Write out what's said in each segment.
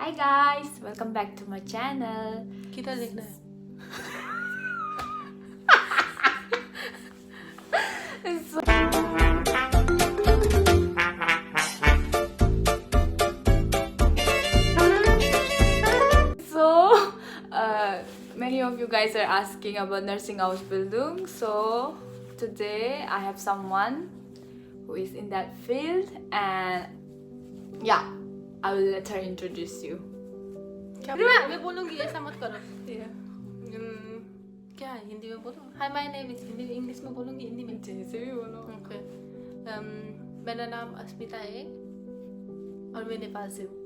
Hi guys, welcome back to my channel. किधर लिखना है? So, many of you guys are asking about nursing Ausbildung. So, today I have someone who is in that field, and yeah, I will let her introduce you. क्या बोलूं? मैं बोलूंगी ऐसा मत करो. Yeah. क्या है हिंदी में बोलो? Hi, my name is Hindi English में बोलूंगी हिंदी में. जैसे भी बोलो. Okay. मेरा नाम अस्मिता है और मैं नेपाल से हूँ.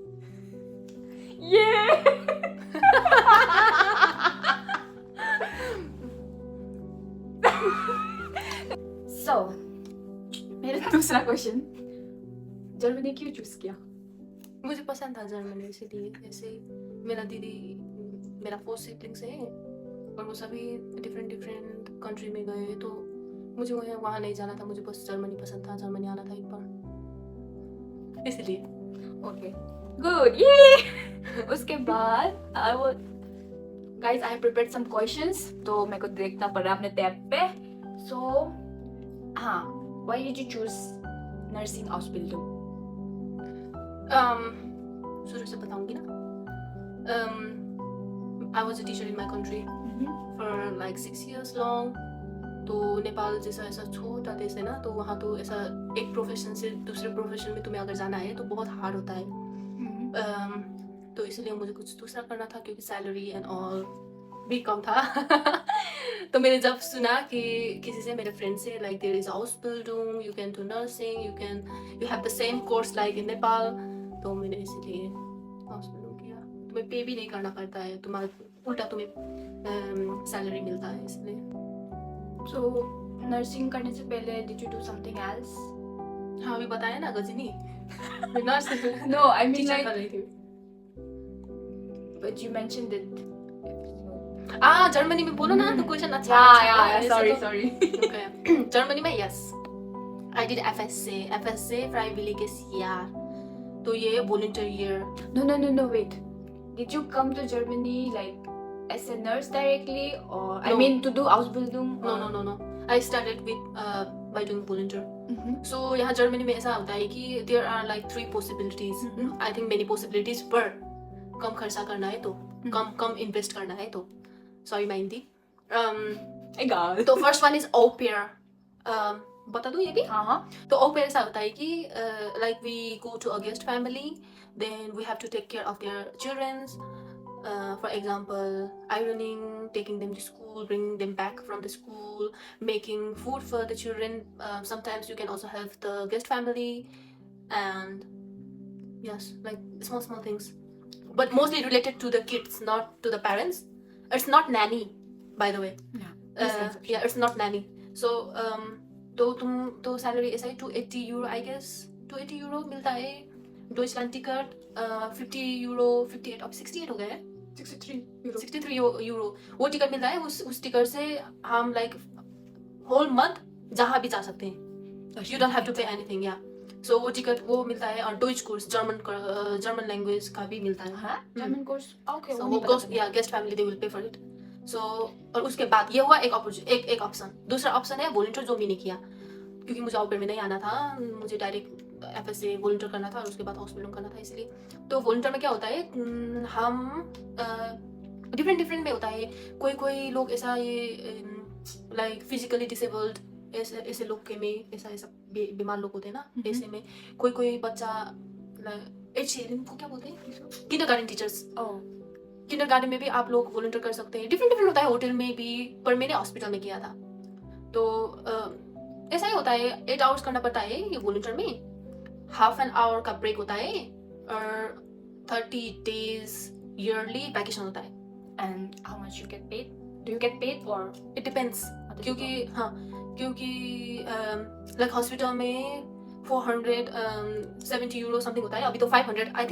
Yeah. So, मेरा दूसरा क्वेश्चन, जर्मनी क्यों चूज किया? मुझे पसंद था जर्मनी इसलिए. जैसे मेरा दीदी मेरा 4 सिबलिंग्स है और वो सभी डिफरेंट कंट्री में गए तो मुझे वहाँ नहीं जाना था. मुझे बस जर्मनी पसंद था. जर्मनी आना था एक बार इसलिए. Okay, good. Yeah. उसके बाद guys, I have prepared some questions. तो मेरे को देखना पड़ रहा है अपने टैब पे. So, हाँ, why did you choose nursing Ausbildung? शुरू से बताऊंगी ना. I was a teacher in my country for like 6 years long. तो नेपाल जैसा ऐसा छोटा देश है ना, तो वहाँ तो ऐसा एक प्रोफेशन से दूसरे प्रोफेशन में तुम्हें अगर जाना है तो बहुत हार्ड होता है. तो इसलिए मुझे कुछ दूसरा करना था क्योंकि सैलरी एंड ऑल भी कम था. तो मैंने जब सुना कि किसी से मेरे फ्रेंड से like there is Ausbildung, you can do nursing, you have the same course like in Nepal, तो मैंने इसलिए Ausbildung किया. तुम्हें पे भी नहीं करना पड़ता है, तुम्हारा उल्टा तुम्हें सैलरी मिलता है इसलिए. So, nursing करने से पहले did you do something else? हाँ अभी बताया ना गजनी. मैं nurse No, I mean teacher like, कर रही थी. but you mentioned it. Germany में बोलो ना तो क्वेश्चन अच्छा. Yeah. Sorry. Okay. जर्मनी में yes. I did FSC freiwilliges Jahr. तो ये volunteer year. No, wait. Did you come to Germany like as a nurse directly, or I No. mean to do Ausbildung? No. I started with by doing volunteer. So यहाँ Germany में ऐसा होता है कि there are like 3 possibilities. I think many possibilities पर कम खर्चा करना है तो कम इन्वेस्ट करना है तो. Sorry मैं हिंदी. Egal. तो first one is au pair. बता दूँ ये भी. हाँ. तो au pair ऐसा होता है कि like we go to a guest family, then we have to take care of their children. For example, ironing, taking them to school, bringing them back from the school, making food for the children. Sometimes you can also help the guest family, and yes, like small things, but mostly related to the kids, not to the parents. It's not nanny, by the way. Yeah, it's not nanny. So तो salary ऐसा ही 280 euro I guess. 280 euro मिलता है. Deutschland ticket 50 euro 58 अब 68 हो गया है. 63 euro वो ticket मिलता है. उस टिकट से हम लाइक होल मंथ जहाँ भी जा सकते हैं. You don't have to pay anything. Yeah. So वो टिकट वो मिलता है. और Deutsch course जर्मन लैंग्वेज का भी मिलता है. German course. Okay. So वो guest family they will pay for it. So और उसके बाद ये हुआ एक ऑप्शन. दूसरा ऑप्शन है वॉलंटियर, जो मैंने किया क्योंकि मुझे ऑपर में नहीं आना था. मुझे डायरेक्ट FSA वॉलंटियर करना था और उसके बाद हॉस्पिटल करना था. इसलिए तो वॉलंटियर में क्या होता है, हम डिफरेंट में होता है. कोई लोग ऐसा ये लाइक फिजिकली डिसेबल्ड ऐसे लोग के में ऐसा बीमार लोग होते हैं ना. ऐसे में कोई बच्चा को क्या बोलते हैं, किंडरगार्टन टीचर्स. किंडरगार्टन में भी आप लोग वॉलंटियर कर सकते हैं. डिफरेंट होता है. होटल में भी, पर मैंने हॉस्पिटल में किया था. तो ऐसा ही होता है. 8 आवर्स करना पड़ता है ये वॉलंटियर में. हाफ एन आवर का ब्रेक होता है और 30 days ईयरली वैकेशन होता है. And how much you get paid? Do you get paid or it depends. क्योंकि लाइक हॉस्पिटल में 470 euro समथिंग होता है. अभी तो 500 आई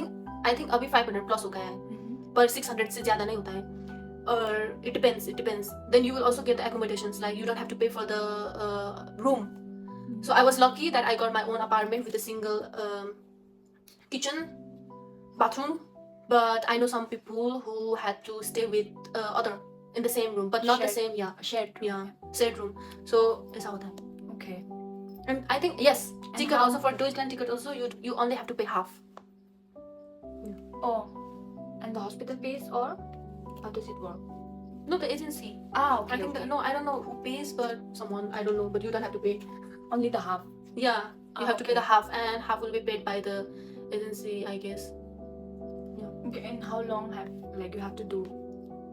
थिंक अभी 500 प्लस हो गया है, पर 600 से ज़्यादा नहीं होता है. और it depends. Then you will also get the accommodations, like you don't have to pay for the room. So I was lucky that I got my own apartment with a single kitchen, bathroom, But I know some people who had to stay with other in the same room, but not the Shared. same. Yeah, Shared. yeah, shared room. So ऐसा होता है. Okay. And I think yes, And ticket how- also for Deutschland ticket also you only have to pay half. Oh. And the hospital pays, or how does it work? No, the agency. Ah, okay. I think okay. no, I don't know who pays, but someone I don't know, but you don't have to pay. Only the half. Yeah, you have to pay okay. the half, and half will be paid by the agency, I guess. Okay, and how long you have to do?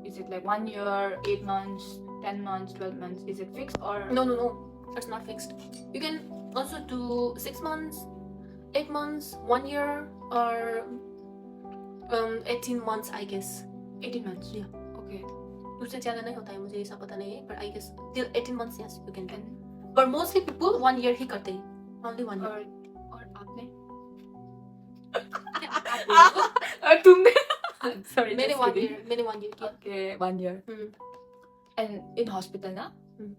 Is it like 1 year, 8 months, 10 months, 12 months? Is it fixed or? No, it's not fixed. You can also do 6 months, 8 months, 1 year, or 18 months, I guess. 18 months. Yeah. Okay. उससे ज़्यादा नहीं होता है, मुझे ऐसा पता नहीं है, but I guess till 18 months, yes, you can do. And But mostly people 1 year ही करते हैं, only 1 year. और आपने? और और तुमने? Sorry. मैंने just 1 kidding. year, मैंने 1 year किया. Okay, 1 year. Hmm. And in hospital ना? Hmm.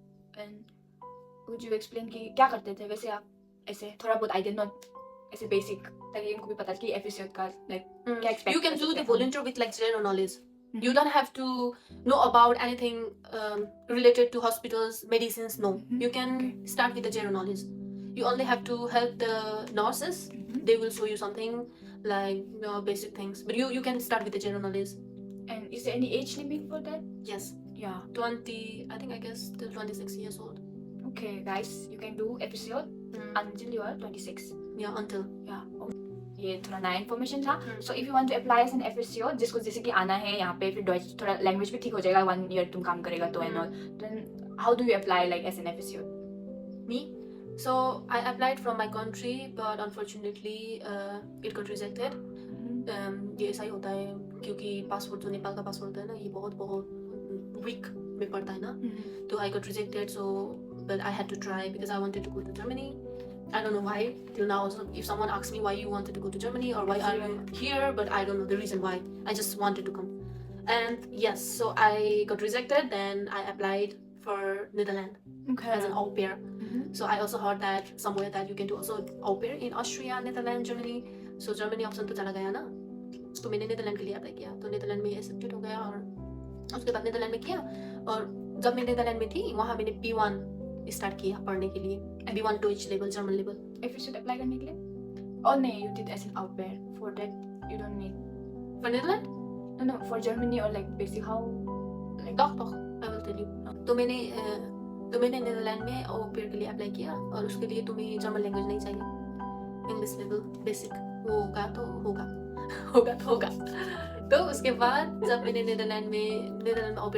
And would you explain कि क्या करते थे वैसे आप ऐसे थोड़ा बहुत I did not ऐसे basic ताकि इनको भी पता कि एपिसोड का like क्या expect You can कर do सकते the हैं हम? volunteer with like general knowledge. Mhm. You don't have to know about anything related to hospitals, medicines. No, Mhm. you can Okay. start with the general knowledge. You only have to help the nurses. Mhm. They will show you something like basic things. But you can start with the general knowledge. And is there any age limit for that? Yes, Yeah. 20. I think I guess till 26 years old. Okay, guys, you can do episode Mm. until you are 26. Yeah, until. Yeah. ये थोड़ा नया information था. Hmm. So if you want to apply as an episode जिसको जैसे कि आना है यहाँ पे फिर डॉइच थोड़ा लैंग्वेज भी ठीक हो जाएगा 1 year तुम काम करेगा तो and all. Then how do you apply like as an episode? Me? So I applied from my country, but unfortunately it got rejected. ये ऐसा ही होता है क्योंकि पासपोर्ट जो नेपाल का पासपोर्ट होता है ना ये बहुत बहुत वीक में पड़ता है ना. So I got rejected, but I had to try because I wanted to go to Germany. I don't know why till now. Also, if someone asks me why you wanted to go to Germany or why are you here, but I don't know the reason why. I just wanted to come. And yes, so I got rejected. Then I applied for Netherlands Okay. as an au pair. So I also heard that somewhere that you can do also au pair in Austria, Netherlands, Germany. So Germany option तो चला गया ना. तो मैंने Netherlands के लिए apply किया तो नीदरलैंड में एक्सेप्टेड हो गया और उसके बाद नीदरलैंड में किया और जब मैं नीदरलैंड में थी वहाँ मैंने B1 स्टार्ट किया पढ़ने के लिए. B1 Deutsch level, German level. Episode apply करने के लिए? Oh no, you did as an au pair. For that you don't need. For Netherlands? No, for Germany or like basic how like Doch, I will tell you. तो मैंने Netherlands में au pair के लिए apply किया और उसके लिए तुम्हें जर्मन लैंग्वेज नहीं चाहिए. इंग्लिश लेवल बेसिक होगा तो होगा होगा तो होगा. तो उसके बाद जब मैंने नीदरलैंड में au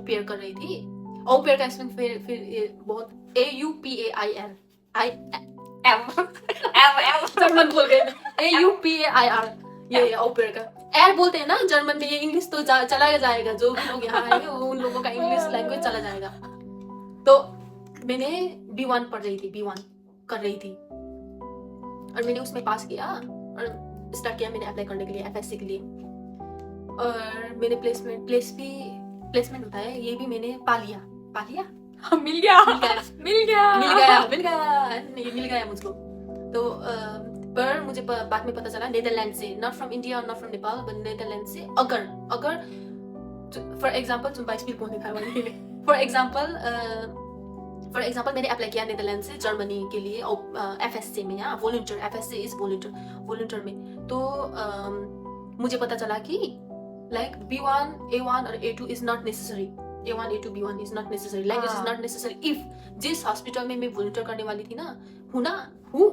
pair कर रही थी. au pair का स्पेलिंग फिर ये बहुत AUPAIR जर्मन बोल गए AUPAIR ये au pair का एयर बोलते हैं ना जर्मन में. ये इंग्लिश तो चला जाएगा जो भी लोग यहाँ आएंगे उन लोगों का इंग्लिश लैंग्वेज चला जाएगा. तो मैंने B1 पढ़ रही थी, B1 कर रही थी और मैंने उसमें पास किया और स्टार्ट किया मैंने अप्लाई करने के लिए FSC के लिए. और मैंने प्लेसमेंट होता है ये भी मैंने पा लिया मिल गया मिल गया मुझको. तो पर मुझे बाद में पता चला नीदरलैंड से, नॉट फ्रॉम इंडिया और not from Nepal but Netherland से अगर फॉर एग्जांपल तुम 22 मिनट बोलने का वाली फॉर एग्जांपल मैंने अप्लाई किया नीदरलैंड से जर्मनी के लिए FSC में. यहाँ वॉलंटियर FSC इज वॉलंटियर में. तो मुझे पता चला कि like B1, A1 और A2 is not necessary. A1, A2, B1 is not necessary. Language is not necessary. If जिस हॉस्पिटल में मैं वॉलंटियर करने वाली थी ना हूँ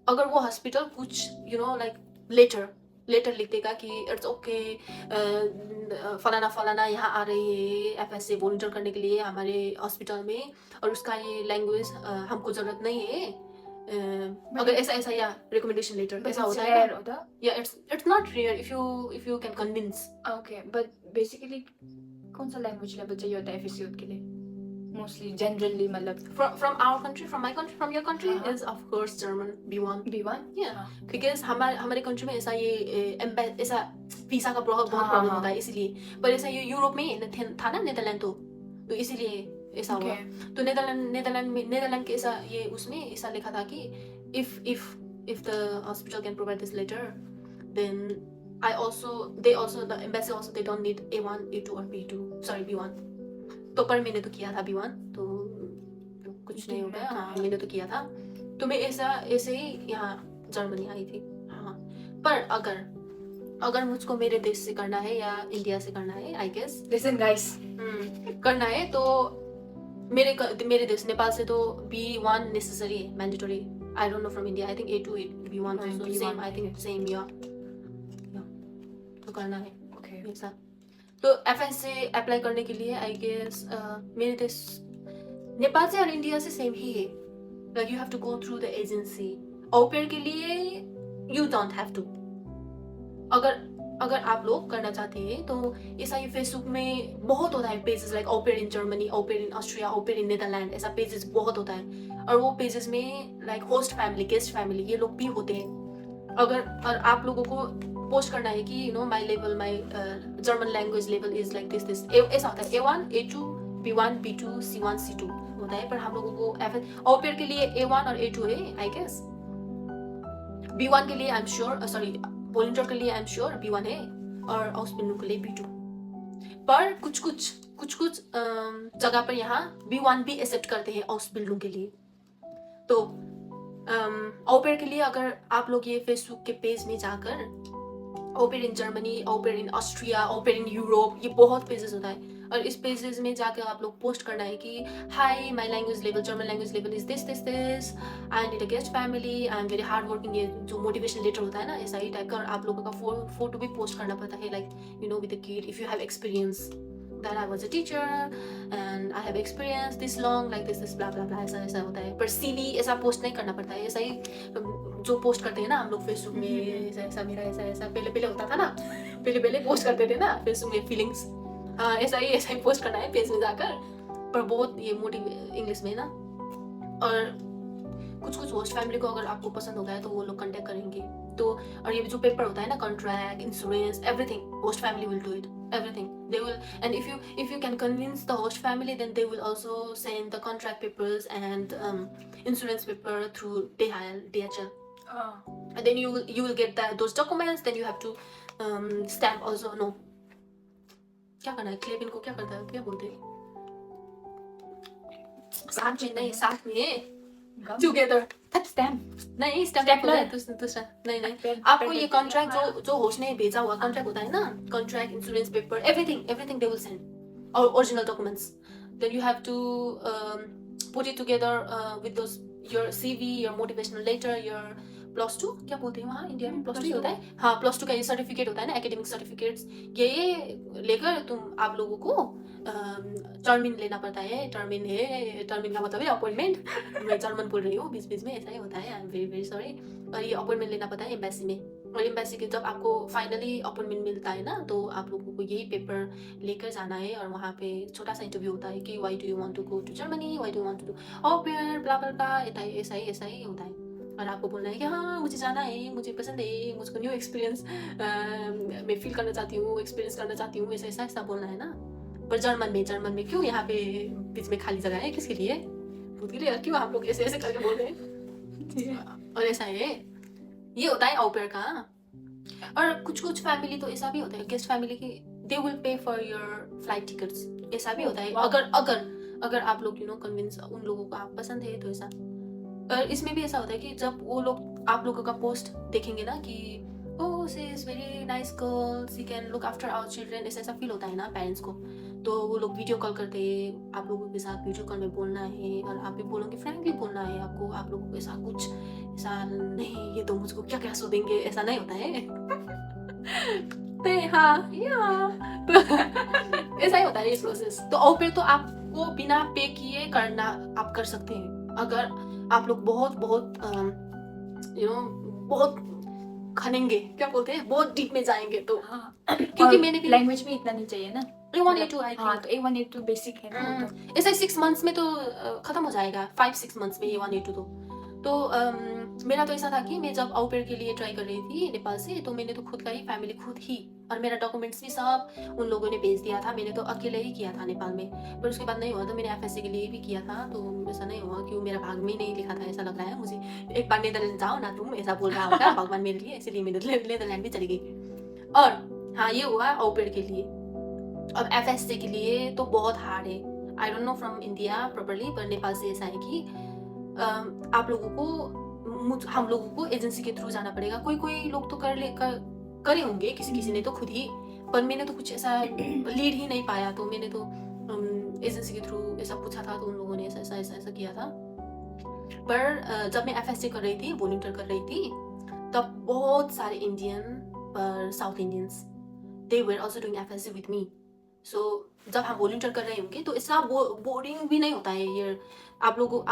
अगर वो हॉस्पिटल कुछ लेटर लिख देगा कि इट्स ओके फलाना यहाँ आ रही है FSC वॉलंटियर करने के लिए हमारे हॉस्पिटल में और उसका ये लैंग्वेज हमको जरूरत नहीं है. अगर ऐसा या रिकमेंडेशन लेटर ऐसा होता है ना. Yeah it's not rare if you can convince. Okay but basically कौन सा लैंग्वेज लेवल चाहिए होता है एपिसोड के लिए? मोस्टली जनरली मतलब from our country, from my country, from your country is of course German B1. Yeah, because हमारे country में ऐसा ये ऐसा वीसा का बहुत प्रॉब्लम होता है इसलिए. पर ऐसा ये यूरोप में था ना नीदरलैंड तो इसीलिए ऐसा हुआ. तो नीदरलैंड के ऐसा ये उसमें ऐसा लिखा था कि if the hospital can provide this letter then they also the embassy also they don't need A1, A2 or B2, sorry B1. तो पर मैंने तो किया था B1, तो कुछ नहीं हो गया. हाँ मैंने तो किया था, तो मैं ऐसे ही यहाँ जर्मनी आई थी. हाँ पर अगर मुझको मेरे देश से करना है या इंडिया से करना है, आई गेस Listen guys, करना है तो मेरे देश नेपाल से तो B1 नेसेसरी है, mandatory. I don't know from India, I think A2 B1 also B1, same, I think same. या तो करना है okay. ऐसा. तो एफएस से अप्लाई करने के लिए आई गेस मेरे देश नेपाल से और इंडिया से सेम ही है. Like you have to go through the agency. Au pair के लिए यू डोंट हैव टू. अगर आप लोग करना चाहते हैं तो ऐसा ये फेसबुक में बहुत होता है pages, like au pair in Germany, au pair in Austria, au pair in Netherland, ऐसा पेजेस बहुत होता है. और वो पेजेस में like host family, guest family, ये लोग भी होते हैं. और आप लोगों को पोस्ट करना है कि you know my level, my German language level is like this ऐसा होता है. A1, A2, B1, B2, C1, C2 होता है. पर हम लोगों को ऑपेयर के लिए A1 और A2 है आई गेस. B1 के लिए I am sure, sorry volunteer के लिए आई एम श्योर B1 है, और आउसबिल्डिंग के लिए B2. पर कुछ जगह पर यहाँ B1 भी एक्सेप्ट करते हैं आउसबिल्डिंग के लिए. तो ऑपेयर के लिए अगर आप लोग ये फेसबुक के पेज में जाकर au pair in Germany, au pair in Austria, au pair in Europe, ये बहुत पेजेस होता है. और इस पेजेस में जाकर आप लोग पोस्ट करना है कि hi my language level, German language level is this, I need a guest family, I am very hard working. ये जो मोटिवेशन लेटर होता है ना, ऐसा ही टाइप का. और आप लोगों का फोटो भी पोस्ट करना पड़ता है, like you know with the kid, if you have experience that I was a teacher and I have experience this long, like this blah blah blah, ऐसा होता है. पर CV ऐसा पोस्ट नहीं करना पड़ता है. ऐसा ही जो पोस्ट करते हैं ना हम लोग फेसबुक में, ऐसा मेरा ऐसा पहले होता था ना, पहले पोस्ट करते थे ना फेसबुक में फीलिंग्स, ऐसा ही पोस्ट करना है पेज में जाकर. पर बहुत ये मोटिव इंग्लिश में ना. और कुछ होस्ट फैमिली को अगर आपको पसंद होगा तो वो लोग कांटेक्ट करेंगे. तो और ये जो पेपर होता है ना, contract, insurance, everything, host family will do it, everything they will. And if you can convince the host family, then they will also send the contract papers and insurance paper through DHL. And then you will get those documents. Then you have to stamp also. No, क्या करना है, क्लेबिन को क्या करता है, क्या बोलते हैं, साथ में टुगेदर Stamp. नहीं, स्टैम्प होता है दूसरा. नहीं आपको ये कॉन्ट्रैक्ट जो होस्ट ने भेजा हुआ कॉन्ट्रैक्ट होता है ना, contract, insurance paper, everything they will send, और original documents. Then you have to put it together with those your CV, your motivational letter, your +2 क्या बोलते हैं वहाँ इंडिया में, +2 होता है. हाँ +2 का ये सर्टिफिकेट होता है ना, एकेडमिक सर्टिफिकेट्स, ये लेकर आप लोगों को टर्मिन लेना पड़ता है. टर्मिन का मतलब है अपॉइंटमेंट. मैं जर्मन बोल रही हूँ बीच में, ऐसा ही होता है, आई एम वेरी सॉरी. और ये अपॉइंटमेंट लेना पड़ता है एम्बेसी में. और एम्बेसी के जब आपको फाइनली अपॉइंटमेंट मिलता है ना, तो आप लोगों को यही पेपर लेकर जाना है. और वहाँ पे छोटा सा इंटरव्यू होता है कि why do you want to go to Germany, why do you want to do au pair, blah blah blah, ऐसा ही होता है. और आपको बोलना है कि हाँ मुझे जाना है, मुझे पसंद है, मुझको न्यू एक्सपीरियंस मैं फील करना चाहती हूँ, एक्सपीरियंस करना चाहती हूँ, ऐसा बोलना है ना. पर जर्मन में क्यों यहाँ पे बीच में खाली जगह है, किसके लिए, खुद के लिए. और क्यों आप लोग ऐसे करके बोल रहे हैं. और ऐसा है, ये होता है ऑपेयर का. और कुछ फैमिली तो ऐसा भी होता है, गेस्ट फैमिली की, they will pay for your flight tickets, ऐसा भी होता है. अगर आप लोग यू नो कन्विंस, उन लोगों को आप पसंद है तो ऐसा. और इसमें भी ऐसा होता है कि जब वो लोग आप लोगों का पोस्ट देखेंगे ना कि oh she is very nice girl, she can look after our children, ऐसा फील होता है ना पेरेंट्स को. तो वो लोग वीडियो कॉल करते हैं, आप लोगों के साथ वीडियो कॉल में बोलना है. और आप भी बोलोगे, फ्रैंकली बोलना है आपको, आप लोगों को ऐसा कुछ ऐसा नहीं, ये तो मुझको क्या सो देंगे, ऐसा नहीं होता है. तो हाँ तो ऐसा ही होता है ये प्रोसेस. तो ऑपेयर तो आपको बिना पे किए करना आप कर सकते हैं, अगर आप लोग बहुत यू नो बहुत खनेंगे, क्या बोलते हैं, बहुत डीप में जाएंगे तो. हाँ. क्योंकि मैंने भी लैंग्वेज में इतना नहीं चाहिए ना. A1 A2 आई हाँ, थिंक. तो A1 A2 बेसिक है ना. ऐसा 6 मंथ्स में तो खत्म हो जाएगा, 5-6 मंथ्स में A1 A2 तो मेरा तो ऐसा था कि मैं जब ऑपेयर के लिए ट्राई कर रही थी नेपाल से, तो मैंने तो खुद का ही फैमिली खुद ही, और मेरा डॉक्यूमेंट्स भी सब उन लोगों ने भेज दिया था. मैंने तो अकेले ही किया था नेपाल में. पर उसके बाद नहीं हुआ तो मैंने FSC के लिए भी किया था. तो ऐसा नहीं हुआ कि मेरा भाग में नहीं लिखा था, ऐसा लग रहा है मुझे. एक बार नीदरलैंड जाओ ना तुम, ऐसा बोल रहा होगा भगवान मेरे लिए, इसलिए मैं नीदरलैंड भी चली गई. और हाँ ये हुआ ऑपेड के लिए। अब FSC के लिए तो बहुत हार्ड है। I don't know from India properly, पर नेपाल से ऐसा है कि आप लोगों को हम लोगों को एजेंसी के थ्रू जाना पड़ेगा। कोई लोग तो करे होंगे, किसी ने तो खुद ही, पर मैंने तो कुछ ऐसा लीड ही नहीं पाया, तो मैंने तो एजेंसी के थ्रू ऐसा पूछा था, तो उन लोगों ने ऐसा किया था। पर जब मैं FSC कर रही थी, वॉलंटियर कर रही थी, तब बहुत सारे इंडियन पर South Indians they were also doing FSC with me. So जब हम वॉलंटियर कर रहे होंगे तो ऐसा बोरिंग भी नहीं होता है ये। आप लोग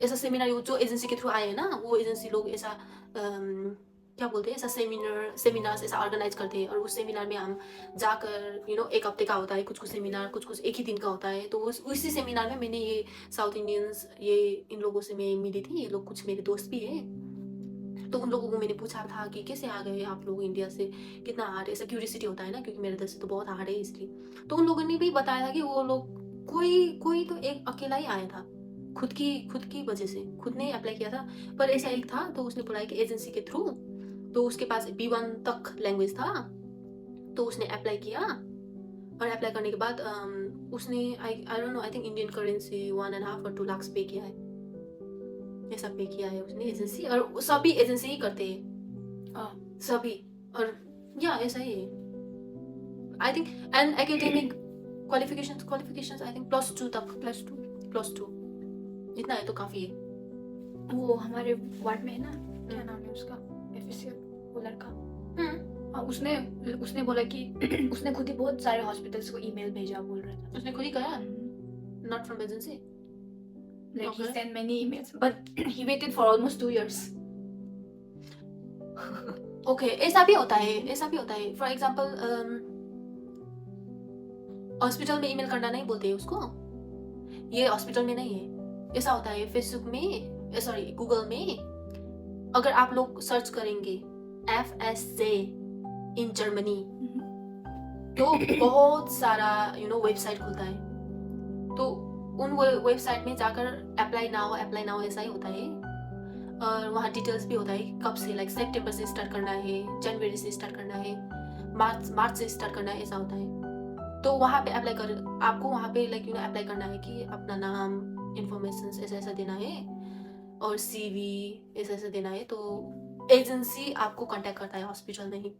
ऐसा सेमिनार जो एजेंसी के थ्रू आए हैं ना, वो एजेंसी लोग ऐसा क्या बोलते हैं, ऐसा सेमिनार ऐसा ऑर्गेनाइज करते हैं, और उस सेमिनार में हम जाकर एक हफ्ते का होता है, कुछ सेमिनार, कुछ एक ही दिन का होता है। तो उसी सेमिनार में मैंने ये साउथ इंडियंस, ये इन लोगों से मैं मिली थी। ये लोग कुछ मेरे दोस्त भी है, तो उन लोगों को मैंने पूछा था कि कैसे आ गए आप लोग इंडिया से, कितना हार्ड है, ऐसा क्यूरियोसिटी होता है ना, क्योंकि मेरे दस से तो बहुत हार्ड है इसलिए। तो उन लोगों ने भी बताया था कि वो लोग कोई तो एक अकेला ही आया था, खुद की वजह से, खुद ने अप्लाई किया था। पर ऐसा एक था, तो उसने बोला कि एजेंसी के थ्रू, तो उसके पास B1 तक लैंग्वेज था, तो उसने अप्लाई किया। और अप्लाई करने के बाद उसने I don't know, I think Indian currency 1.5 और 2 लाख पे किया है, ऐसा पे किया है उसने एजेंसी। और सभी एजेंसी ही करते हैं सभी, और या ऐसा ही है I think. And academic qualifications I think +2 तक, +2 इतना है तो काफी है। वो हमारे वार्ड में है ना, क्या नाम है उसका, FSC वो लड़का, उसने बोला कि उसने खुद ही बहुत सारे हॉस्पिटल्स को ईमेल भेजा, बोल रहा था। उसने खुद ही करा, not from agency. Like he Okay. sent many emails, but he waited for almost 2 years. Okay, ऐसा भी होता है। फॉर एग्जाम्पल हॉस्पिटल में ईमेल करना नहीं बोलते हैं उसको, ये हॉस्पिटल में नहीं है। ऐसा होता है फेसबुक में, सॉरी गूगल में, अगर आप लोग सर्च करेंगे FSC इन जर्मनी, तो बहुत सारा वेबसाइट खुलता है। तो उन वेबसाइट में जाकर अप्लाई नाउ ऐसा ही होता है। और वहाँ डिटेल्स भी होता है कब से, लाइक सितंबर से स्टार्ट करना है, जनवरी से स्टार्ट करना है, मार्च से स्टार्ट करना है, ऐसा होता है। तो वहाँ पे अप्लाई कर, आपको वहाँ पे अप्लाई करना है कि अपना नाम, इंफॉर्मेशन ऐसा देना है, और CV ऐसा देना है। तो एजेंसी आपको कांटेक्ट करता है, हॉस्पिटल नहीं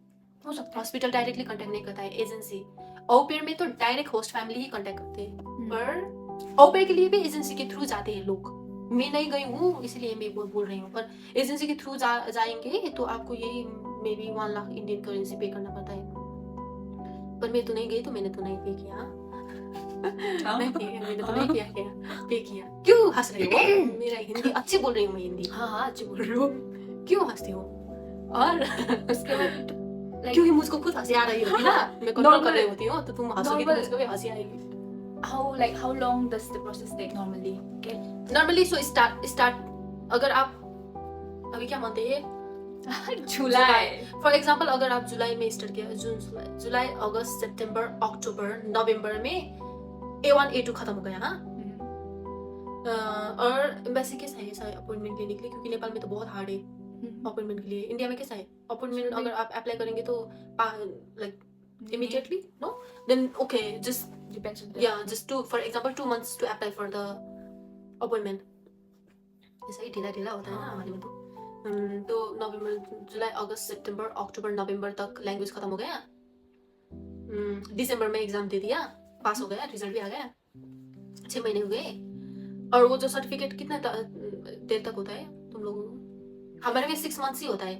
हो सकता है। हॉस्पिटल डायरेक्टली कांटेक्ट नहीं करता है, एजेंसी। ऑपेयर में तो डायरेक्ट होस्ट फैमिली ही कांटेक्ट करते हैं, पर ऑपेयर के लिए भी एजेंसी के थ्रू जाते हैं लोग। मैं नहीं गई हूँ इसलिए मैं बोल रही हूँ, पर एजेंसी के थ्रू जाएंगे तो आपको यही may be 1 lakh Indian currency पे करना पड़ता है। पर मैं तो नहीं गई, तो मैंने तो नहीं पे किया। मैंने तो नहीं पे किया। क्यों हंस रहे हो? मेरा हिंदी अच्छी बोल रही हूँ मैं, हिंदी। हाँ अच्छी बोल रही हो। क्यों हंसती हो? और उसके बाद क्योंकि मुझको खुद हंसी आ रही होती ना, मैं कंट्रोल कर रही होती हूँ, तो तुम हंसोगे तो मुझको भी हंसी आएगी। how long does the process take normally? Okay. Normally so start अगर आप अभी क्या मानते हैं, जुलाई। फॉर एग्जांपल अगर आप जुलाई में स्टार्ट किया, जुलाई अगस्त सितंबर अक्टूबर नवंबर में A1 A2 खत्म हो गया। हाँ, और एम्बेसी कैसा है ऐसा अपॉइंटमेंट लेने के लिए, क्योंकि नेपाल में तो बहुत हार्ड है अपॉइंटमेंट के लिए। इंडिया में कैसा है अपॉइंटमेंट, अगर आप अप्लाई करेंगे तो like immediately, no, then okay, just Depends on just for example 2 months to apply for the appointment। ऐसा ही ढीला होता है ना हमारे में तो नवंबर जुलाई अगस्त सितंबर अक्टूबर नवंबर तक लैंग्वेज खत्म हो गया। दिसंबर में एग्जाम दे दिया, पास हो गया, रिजल्ट भी आ गया, 6 महीने हो गए। और वो जो सर्टिफिकेट कितना देर तक होता है तुम लोगों को? हमारे में 6 मंथ्स ही होता है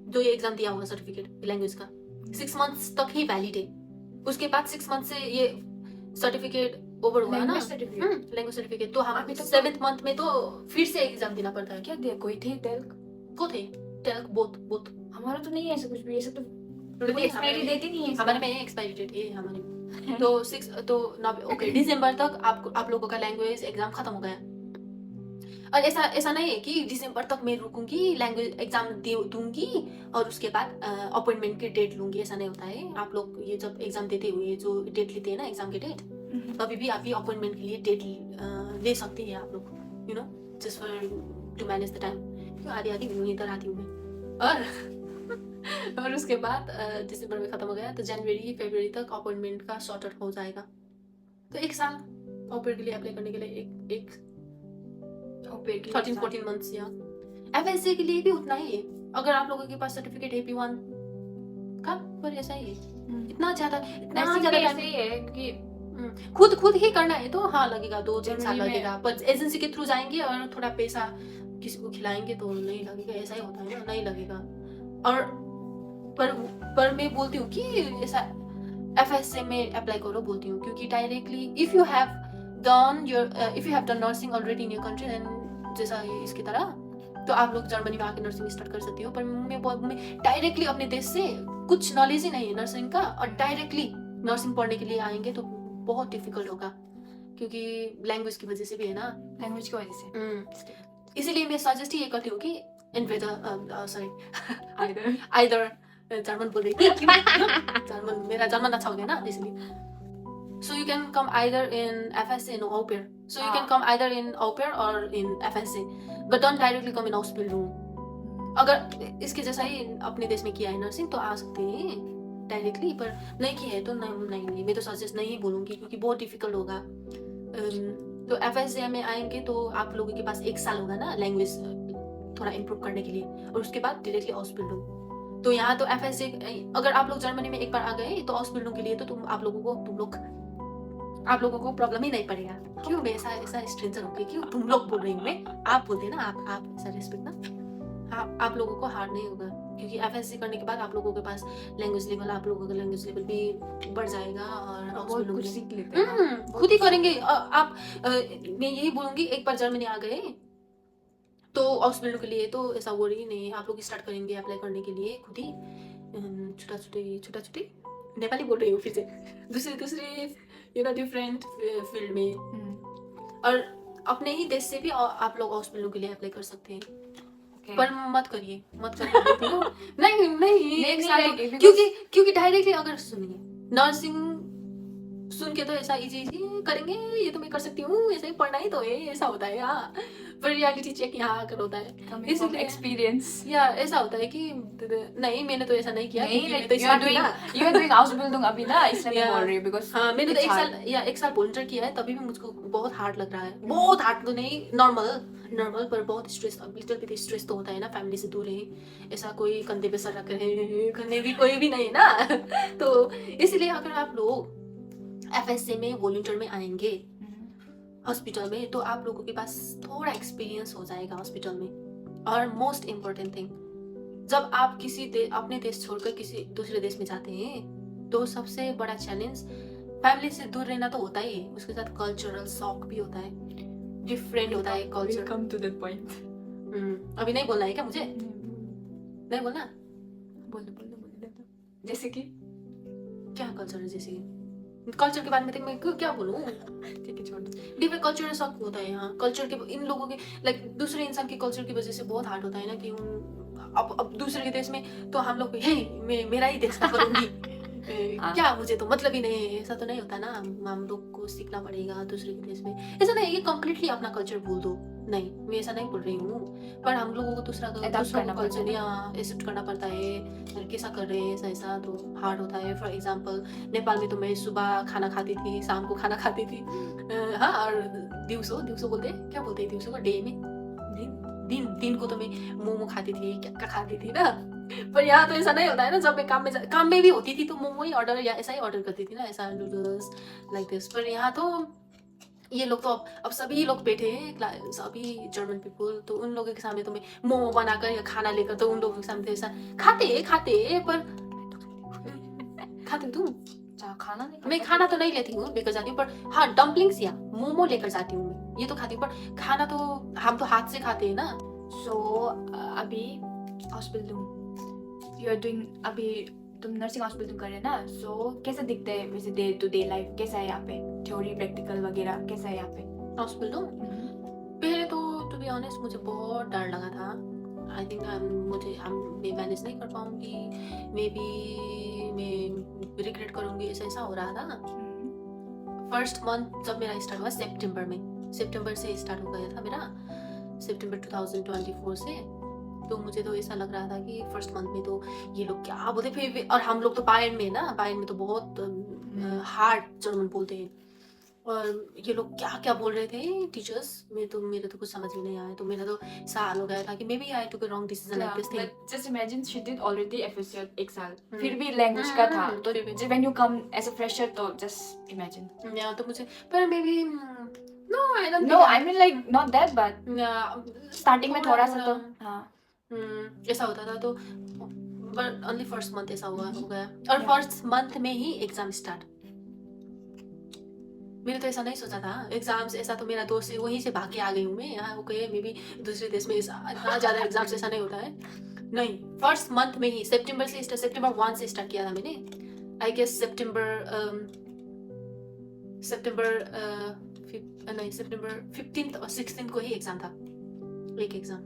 जो ये एग्जाम दिया हुआ सर्टिफिकेट लैंग्वेज का, 6 मंथ्स तक ही वैलिड है। उसके बाद 6 मंथ से ये सर्टिफिकेट ओवर हुआ ना, लैंग्वेज सर्टिफिकेट, तो हम 7th मंथ में तो फिर से एग्जाम देना पड़ता है। क्या दिया? कोई थे टेल्क? को थे टेल्क बोथ। हमारा तो नहीं है ऐसा कुछ भी, ऐसा तो एक्सपायरी डेट ही नहीं है हमारे में, एक्सपायरी डेट है हमारे में। तो 6 तो ओके दिसंबर तक आप लोगों का लैंग्वेज एग्जाम खत्म हो गया। और ऐसा नहीं है कि दिसंबर तक मैं रुकूंगी, लैंग्वेज एग्जाम दूंगी और उसके बाद अपॉइंटमेंट की डेट लूंगी, ऐसा नहीं होता है। आप लोग ये जब एग्जाम देते हुए जो डेट लेते हैं ना एग्जाम की डेट, तभी भी आप ये अपॉइंटमेंट के लिए डेट ले सकते हैं आप लोग, just for to manage the time. आधी हूँ, इधर आती हूँ मैं। और और उसके बाद दिसंबर में ख़त्म हो गया तो जनवरी फरवरी तक अपॉइंटमेंट का सॉर्ट आउट हो जाएगा। तो 1 साल ऑपेयर के लिए अप्लाई करने के लिए एक 13-14 मंथ्स या एफएसए के लिए भी उतना ही है। अगर आप लोगों के पास सर्टिफिकेट है P1 का, पर ऐसा ही है। इतना ज़्यादा टाइम ही है क्योंकि खुद ही करना है तो हाँ लगेगा 2-3 साल लगेगा, पर एजेंसी के थ्रू जाएंगे और थोड़ा पैसा किसी को खिलाएंगे तो नहीं लगेगा, ऐसा ही होता है ना, नहीं लगेगा। और पर मैं बोलती हूँ कि ऐसा एफएसए में अप्लाई करो बोलती हूँ, क्योंकि directly if you have done nursing already in your country then जैसा इसकी तरह तो आप लोग जर्मनी में आके नर्सिंग स्टार्ट कर सकती हो। पर मैं डायरेक्टली अपने देश से कुछ नॉलेज ही नहीं है नर्सिंग का और डायरेक्टली नर्सिंग पढ़ने के लिए आएंगे तो बहुत डिफिकल्ट होगा, क्योंकि लैंग्वेज की वजह से भी है ना, लैंग्वेज की वजह से। इसीलिए मैं सजेस्ट ये करती हूँ कि आइदर जर्मन बोल रही थी जर्मन, मेरा जर्मन अच्छा हो गया ना इसलिए। So you can come either in FSA and au pair. So you can come either in au pair or in FSA, but don't directly come in Ausbildung. अगर इसके जैसा ही अपने देश में किया है नर्सिंग तो आ सकते हैं डायरेक्टली, पर नहीं किया है तो नहीं मैं तो सजेस्ट नहीं बोलूँगी क्योंकि बहुत डिफिकल्ट होगा। तो FSA में आएंगे तो आप लोगों के पास 1 साल होगा ना लैंग्वेज थोड़ा इम्प्रूव करने के लिए, और उसके बाद डायरेक्टली Ausbildung। तो यहाँ तो FSA अगर आप लोग जर्मनी में एक बार आ गए तो Ausbildung के लिए तो आप लोगों को प्रॉब्लम ही नहीं पड़ेगा। क्यों मैं ऐसा स्ट्रेंजर होके क्यों तुम लोग बोल रही हूँ, मैं आप बोलते ना, आप ऐसा रेस्पेक्ट ना, आप लोगों को हार्ड नहीं होगा क्योंकि एफएससी करने के बाद आप लोगों के पास लैंग्वेज लेवल, आप लोगों का लैंग्वेज लेवल भी बढ़ जाएगा और बहुत कुछ सीख लेते हैं। खुद ही करेंगे आप। मैं यही बोलूँगी एक बार जर्मनी आ गए तो ऑस्ट्रेलिया के लिए तो ऐसा वो ही नहीं, आप लोग स्टार्ट करेंगे अप्लाई करने के लिए खुद ही छोटा छोटी नेपाली बोल रही हूँ फिर से दूसरे डिफरेंट फील्ड में, और अपने ही देश से भी आप लोग ऑस्ट्रेलिया के लिए अप्लाई कर सकते हैं। पर मत करिए नहीं क्योंकि डायरेक्टली अगर सुनिए नर्सिंग सुन के तो ऐसा इजी करेंगे, ये तो मैं कर सकती हूँ, ऐसा ही पढ़ना ही तो है, ऐसा होता है। हाँ, पर रियलिटी चेक यहाँ आकर होता है, इसलिए एक्सपीरियंस या ऐसा होता है कि नहीं मैंने तो ऐसा नहीं किया, you are doing Ausbildung अभी ना इसलिए बोल रही हूँ बिकॉज़ हाँ मैंने तो 1 साल वॉलंटियर किया है, तभी भी मुझको बहुत हार्ड लग रहा है। बहुत हार्ड तो नहीं, नॉर्मल पर बहुत स्ट्रेस, लिटिल बिट स्ट्रेस तो होता है ना, फैमिली से दूर है, ऐसा कोई कंधे पे सर रख रहे करने भी कोई भी नहीं है ना। तो इसलिए अगर आप लोग एफएसए में वॉलंटियर में आएंगे हॉस्पिटल में तो आप लोगों के पास थोड़ा एक्सपीरियंस हो जाएगा हॉस्पिटल में। और मोस्ट इम्पोर्टेंट थिंग, जब आप अपने देश छोड़कर किसी दूसरे देश में जाते हैं तो सबसे बड़ा चैलेंज फैमिली से दूर रहना तो होता ही है, उसके साथ कल्चरल शॉक भी होता है, डिफरेंट होता है culture. Come to that point. अभी नहीं बोलना है क्या मुझे? नहीं बोलना? बोल जैसे कि क्या कल्चर है? जैसे कल्चर के बारे में मैं क्या बोलूँ? ठीक है छोड़। डिफरेंट कल्चरल शॉक होता है यहाँ, कल्चर के इन लोगों के लाइक दूसरे इंसान के कल्चर की वजह से बहुत हार्ड होता है ना कि अब दूसरे के देश में तो हम लोग मेरा ही देश का करूँगी क्या, मुझे तो मतलब ही नहीं है, ऐसा तो नहीं होता ना। हम लोग को सीखना पड़ेगा दूसरे के देश में, ऐसा नहीं है कि कम्प्लीटली अपना कल्चर भूल दो, नहीं मैं ऐसा नहीं बोल रही हूँ, पर हम लोगों को दूसरा कल्चर यहाँ एक्सेप्ट करना पड़ता है। कैसा कर रहे हैं ऐसा तो हार्ड होता है। फॉर एग्जाम्पल नेपाल में तो मैं सुबह खाना खाती थी, शाम को खाना खाती थी, हाँ, और दिवसो बोलते क्या बोलते हैं दिवसो को, डे में दिन को तो मैं मोमो खाती थी, क्या खाती थी ना। पर यहाँ तो ऐसा नहीं होता है ना, जब मैं काम में भी होती थी तो मोमो ही ऑर्डर या ऐसा ही ऑर्डर करती थी ना, ऐसा नूडल्स लाइक दिस। पर यहाँ तो ये लोग तो अब सभी लोग बैठे हैं, सभी जर्मन पीपल, तो उन लोगों के सामने तो मैं मोमो बनाकर या खाना लेकर तो उन लोगों के सामने ऐसा खाते पर खाते तुम खाना नहीं, मैं खाना तो नहीं लेती हूँ, लेकर जाती हूँ, पर हाँ डम्पलिंग्स या मोमो लेकर जाती हूँ मैं, ये तो खाती हूँ, पर खाना तो हम तो हाथ से खाते हैं ना। सो अभी Ausbildung यू आर डूइंग, अभी तुम नर्सिंग Ausbildung कर रहे हैं ना, सो कैसा दिखता है वैसे डे टू डे लाइफ, कैसा है यहाँ पे, थ्योरी प्रैक्टिकल वगैरह कैसा है यहाँ पे Ausbildung? पहले तो टू बी ऑनेस्ट मुझे बहुत डर लगा था। आई थिंक मैं मैनेज नहीं कर पाऊंगी, मे बी मैं रिग्रेट करूंगी, ऐसा हो रहा था। फर्स्ट मंथ जब मेरा स्टार्ट हुआ सितंबर से स्टार्ट हो गया था मेरा, सितंबर 2024 से। तो मुझे तो ऐसा लग रहा था कि फर्स्ट मंथ में तो ये लोग क्या बोलते, फिर और हम लोग तो बायन में ना, बायन में तो बहुत हार्ड जर्मन बोलते हैं, और ये लोग क्या क्या बोल रहे थे टीचर्स, मेरे तो कुछ समझ में नहीं आया। तो मेरा तो साल हो गया था कि maybe I took a wrong decision like this thing. But just imagine she did already FSC एक साल, फिर भी लैंग्वेज का था, तो जब when you come as a fresher तो just imagine. या तो मुझे पर maybe no I don't No, I mean like not that bad. Starting में थोड़ा सा तो हाँ ऐसा होता था, तो बट ओनली फर्स्ट मंथ ऐसा हुआ हो गया, और फर्स्ट मंथ में ही एग्जाम स्टार्ट। मैंने तो ऐसा नहीं सोचा था एग्जाम्स, ऐसा तो मेरा दोस्त है वहीं से भाग के आ गई हूँ मैं यहाँ, वो कहे मे बी दूसरे देश में इतना ज़्यादा एग्जाम्स ऐसा नहीं होता है। नहीं, फर्स्ट मंथ में ही सितंबर 1 से स्टार्ट किया था मैंने, आई गेस सितंबर 15 और 16 को ही एग्जाम था, एक एग्जाम।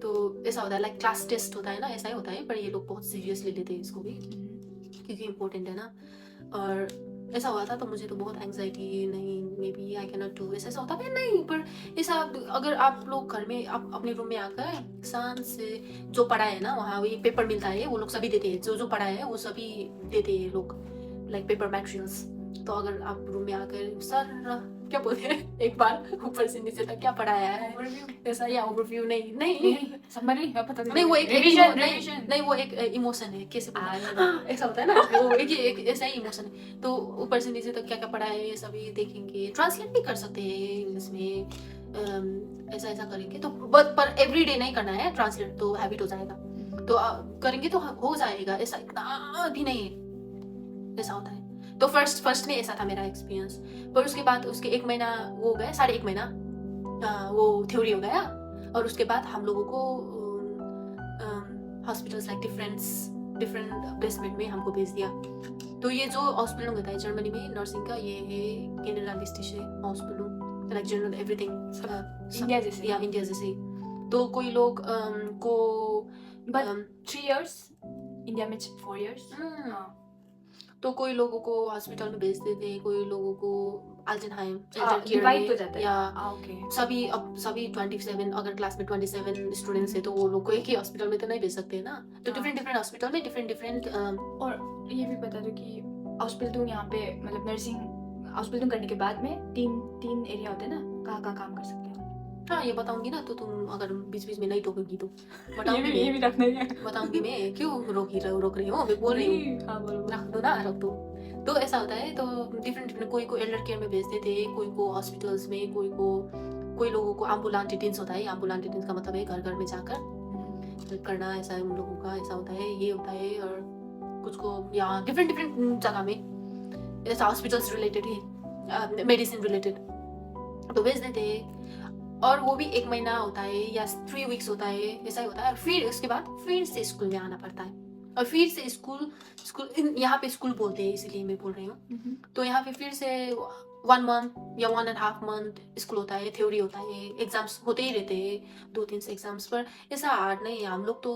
तो ऐसा होता है लाइक क्लास टेस्ट होता है ना, ऐसा ही होता है, पर ये लोग बहुत सीरियसली लेते हैं इसको भी क्योंकि इम्पोर्टेंट है ना। और ऐसा हुआ था तो मुझे तो बहुत एंग्जाइटी, नहीं maybe I can not do, ऐसा होता है नहीं। पर ऐसा अगर आप लोग घर में आप अपने रूम में आकर शान से जो पढ़ा है ना, वहाँ वही पेपर मिलता है, वो लोग सभी देते हैं, जो पढ़ा है वो सभी देते हैं लोग, लाइक पेपर मटेरियल्स। तो अगर आप रूम में आकर सर क्या बोलते हैं एक बार ऊपर से नीचे तक क्या पढ़ाया है ऐसा, या ओवरव्यू नहीं समरी पता नहीं, वो एक रिवीजन नहीं वो एक इमोशन है, कैसे ऐसा होता है ना, वो एक ऐसा ही इमोशन है। तो ऊपर से नीचे तक क्या क्या पढ़ा है ये सभी देखेंगे, ट्रांसलेट भी कर सकते हैं इंग्लिश में, ऐसा करेंगे तो पर एवरीडे नहीं करना है ट्रांसलेट, तो हैबिट हो जाएगा, तो करेंगे तो हो जाएगा, ऐसा इतना भी नहीं है, ऐसा होता है। तो फर्स्ट में ऐसा था मेरा एक्सपीरियंस। पर उसके बाद उसके 1 महीना वो हो गया, 1.5 महीना वो थ्योरी हो गया, और उसके बाद हम लोगों को हॉस्पिटल्स लाइक डिफरेंट प्लेसमेंट में हमको भेज दिया। तो ये जो हॉस्पिटल होता है जर्मनी में नर्सिंग का, ये है generalistische hospital, like general everything, India जैसे या इंडिया जैसे। तो कोई लोग को But 3 years, इंडिया में 4 years. तो कोई लोगों को हॉस्पिटल में भेज देते हैं, कोई लोगों को अल्टेनहाइम डिवाइड हो जाता है, या ओके। सभी 27 अगर क्लास में 27 स्टूडेंट्स है तो वो लोग को एक ही हॉस्पिटल में तो नहीं भेज सकते ना, तो डिफरेंट हॉस्पिटल में डिफरेंट। और ये भी बता दो कि हॉस्पिटल यहाँ पे मतलब नर्सिंग हॉस्पिटल करने के बाद में तीन एरिया होते हैं ना, कहाँ काम कर सकते हो? हाँ ये बताऊंगी ना, तो तुम अगर बीच में नहीं टोकेगी तो बताऊंगी, ये भी रखना है, बताऊंगी मैं, क्यों रोक रही हूँ, मैं बोल रही हूँ, हाँ बोलो, रख दो। तो ऐसा होता है, तो डिफरेंट कोई को एल्डर केयर में भेज देते हैं, कोई को हॉस्पिटल्स में, कोई लोगों को एम्बुलेंस डिटेंस होता है, एम्बुलेंस डिटेंस का मतलब है घर में जाकर हेल्प करना, ऐसा है उन लोगों का, ऐसा होता है, ये होता है। और कुछ को यहाँ डिफरेंट जगह में ऐसा हॉस्पिटल्स रिलेटेड ही मेडिसिन रिलेटेड तो भेज देते हैं, और वो भी 1 महीना होता है या 3 वीक्स होता है, ऐसा ही होता है। और फिर उसके बाद फिर से स्कूल में आना पड़ता है, और फिर से स्कूल यहाँ पे स्कूल बोलते हैं इसीलिए मैं बोल रही हूँ। तो यहाँ पे फिर से 1 मंथ या 1.5 मंथ स्कूल होता है, थ्योरी होता है, एग्जाम्स होते ही रहते हैं 2-3 से एग्जाम्स। पर ऐसा हार्ड नहीं है, हम लोग तो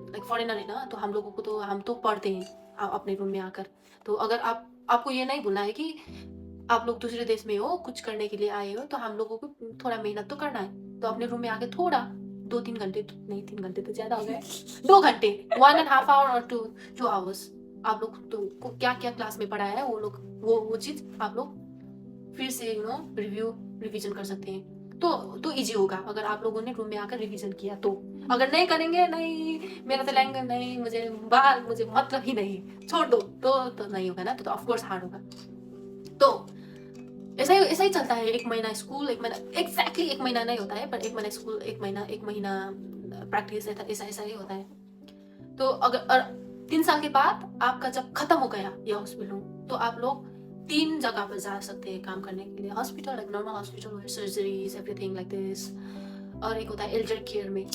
लाइक फॉरेनर है ना, तो हम लोगों को तो हम तो पढ़ते हैं अपने रूम में आकर। तो अगर आपको ये नहीं बोलना है कि आप लोग दूसरे देश में हो, कुछ करने के लिए आए हो, तो हम लोगों को थोड़ा मेहनत तो करना है, तो अपने रूम में आके थोड़ा 2-3 घंटे, नहीं 3 घंटे तो ज्यादा हो गए, 2 घंटे 1.5 आवर और 2 आवर्स आप लोग तो क्या क्लास में पढ़ाया है वो चीज आप लोग फिर से रिवीजन कर सकते हैं, तो इजी होगा अगर आप लोगों ने रूम में आकर रिवीजन किया। तो अगर नहीं करेंगे, नहीं मेरा तो लैंग्वेज नहीं, मुझे मतलब ही नहीं, छोड़ दो, तो नहीं होगा ना, तो ऑफकोर्स हार्ड होगा। तो ऐसा ही चलता है, 1 महीना स्कूल, 1 महीना एग्जैक्टली 1 महीना नहीं होता है, पर 1 महीना स्कूल, 1 महीना प्रैक्टिस, ऐसा ही होता है। तो अगर 3 साल के बाद आपका जब खत्म हो गया ये हॉस्पिटल, तो आप लोग 3 जगह पर जा सकते हैं काम करने के लिए, hospital like normal hospital, surgeries everything like this, और एक होता है एल्डर केयर में,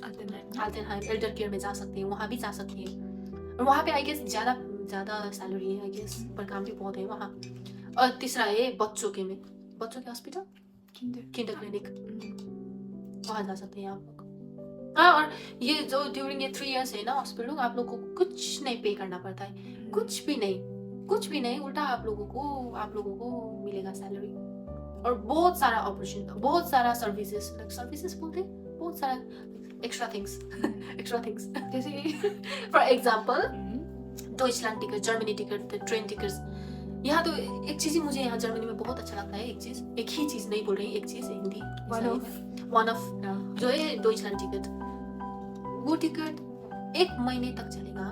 अल्टेनहाइम एल्डर केयर में जा सकते हैं, वहाँ भी जा सकते हैं, और वहाँ पे आई गेस ज़्यादा सैलरी है आई गेस, पर काम भी बहुत है वहाँ। और तीसरा है बच्चों के हॉस्पिटल, किंडर क्लिनिक, वहाँ जा सकते हैं आप लोग। हाँ, और ये जो ड्यूरिंग ये 3 इयर्स है ना हॉस्पिटल, आप लोगों को कुछ नहीं पे करना पड़ता है, कुछ भी नहीं, उल्टा आप लोगों को मिलेगा सैलरी, और बहुत सारा ऑपरेशन, बहुत सारा सर्विसेज बोलते, बहुत सारा एक्स्ट्रा थिंग्स एक्स्ट्रा थिंग्स जैसे for example Deutschland ticket, Germany ticket, train tickets. यहाँ तो एक चीज़ ही मुझे यहाँ जर्मनी में बहुत अच्छा लगता है, एक ही चीज़ नहीं बोल रही, एक चीज़ हिंदी वन ऑफ जो है डॉइचलैंड टिकट। वो टिकट 1 महीने तक चलेगा,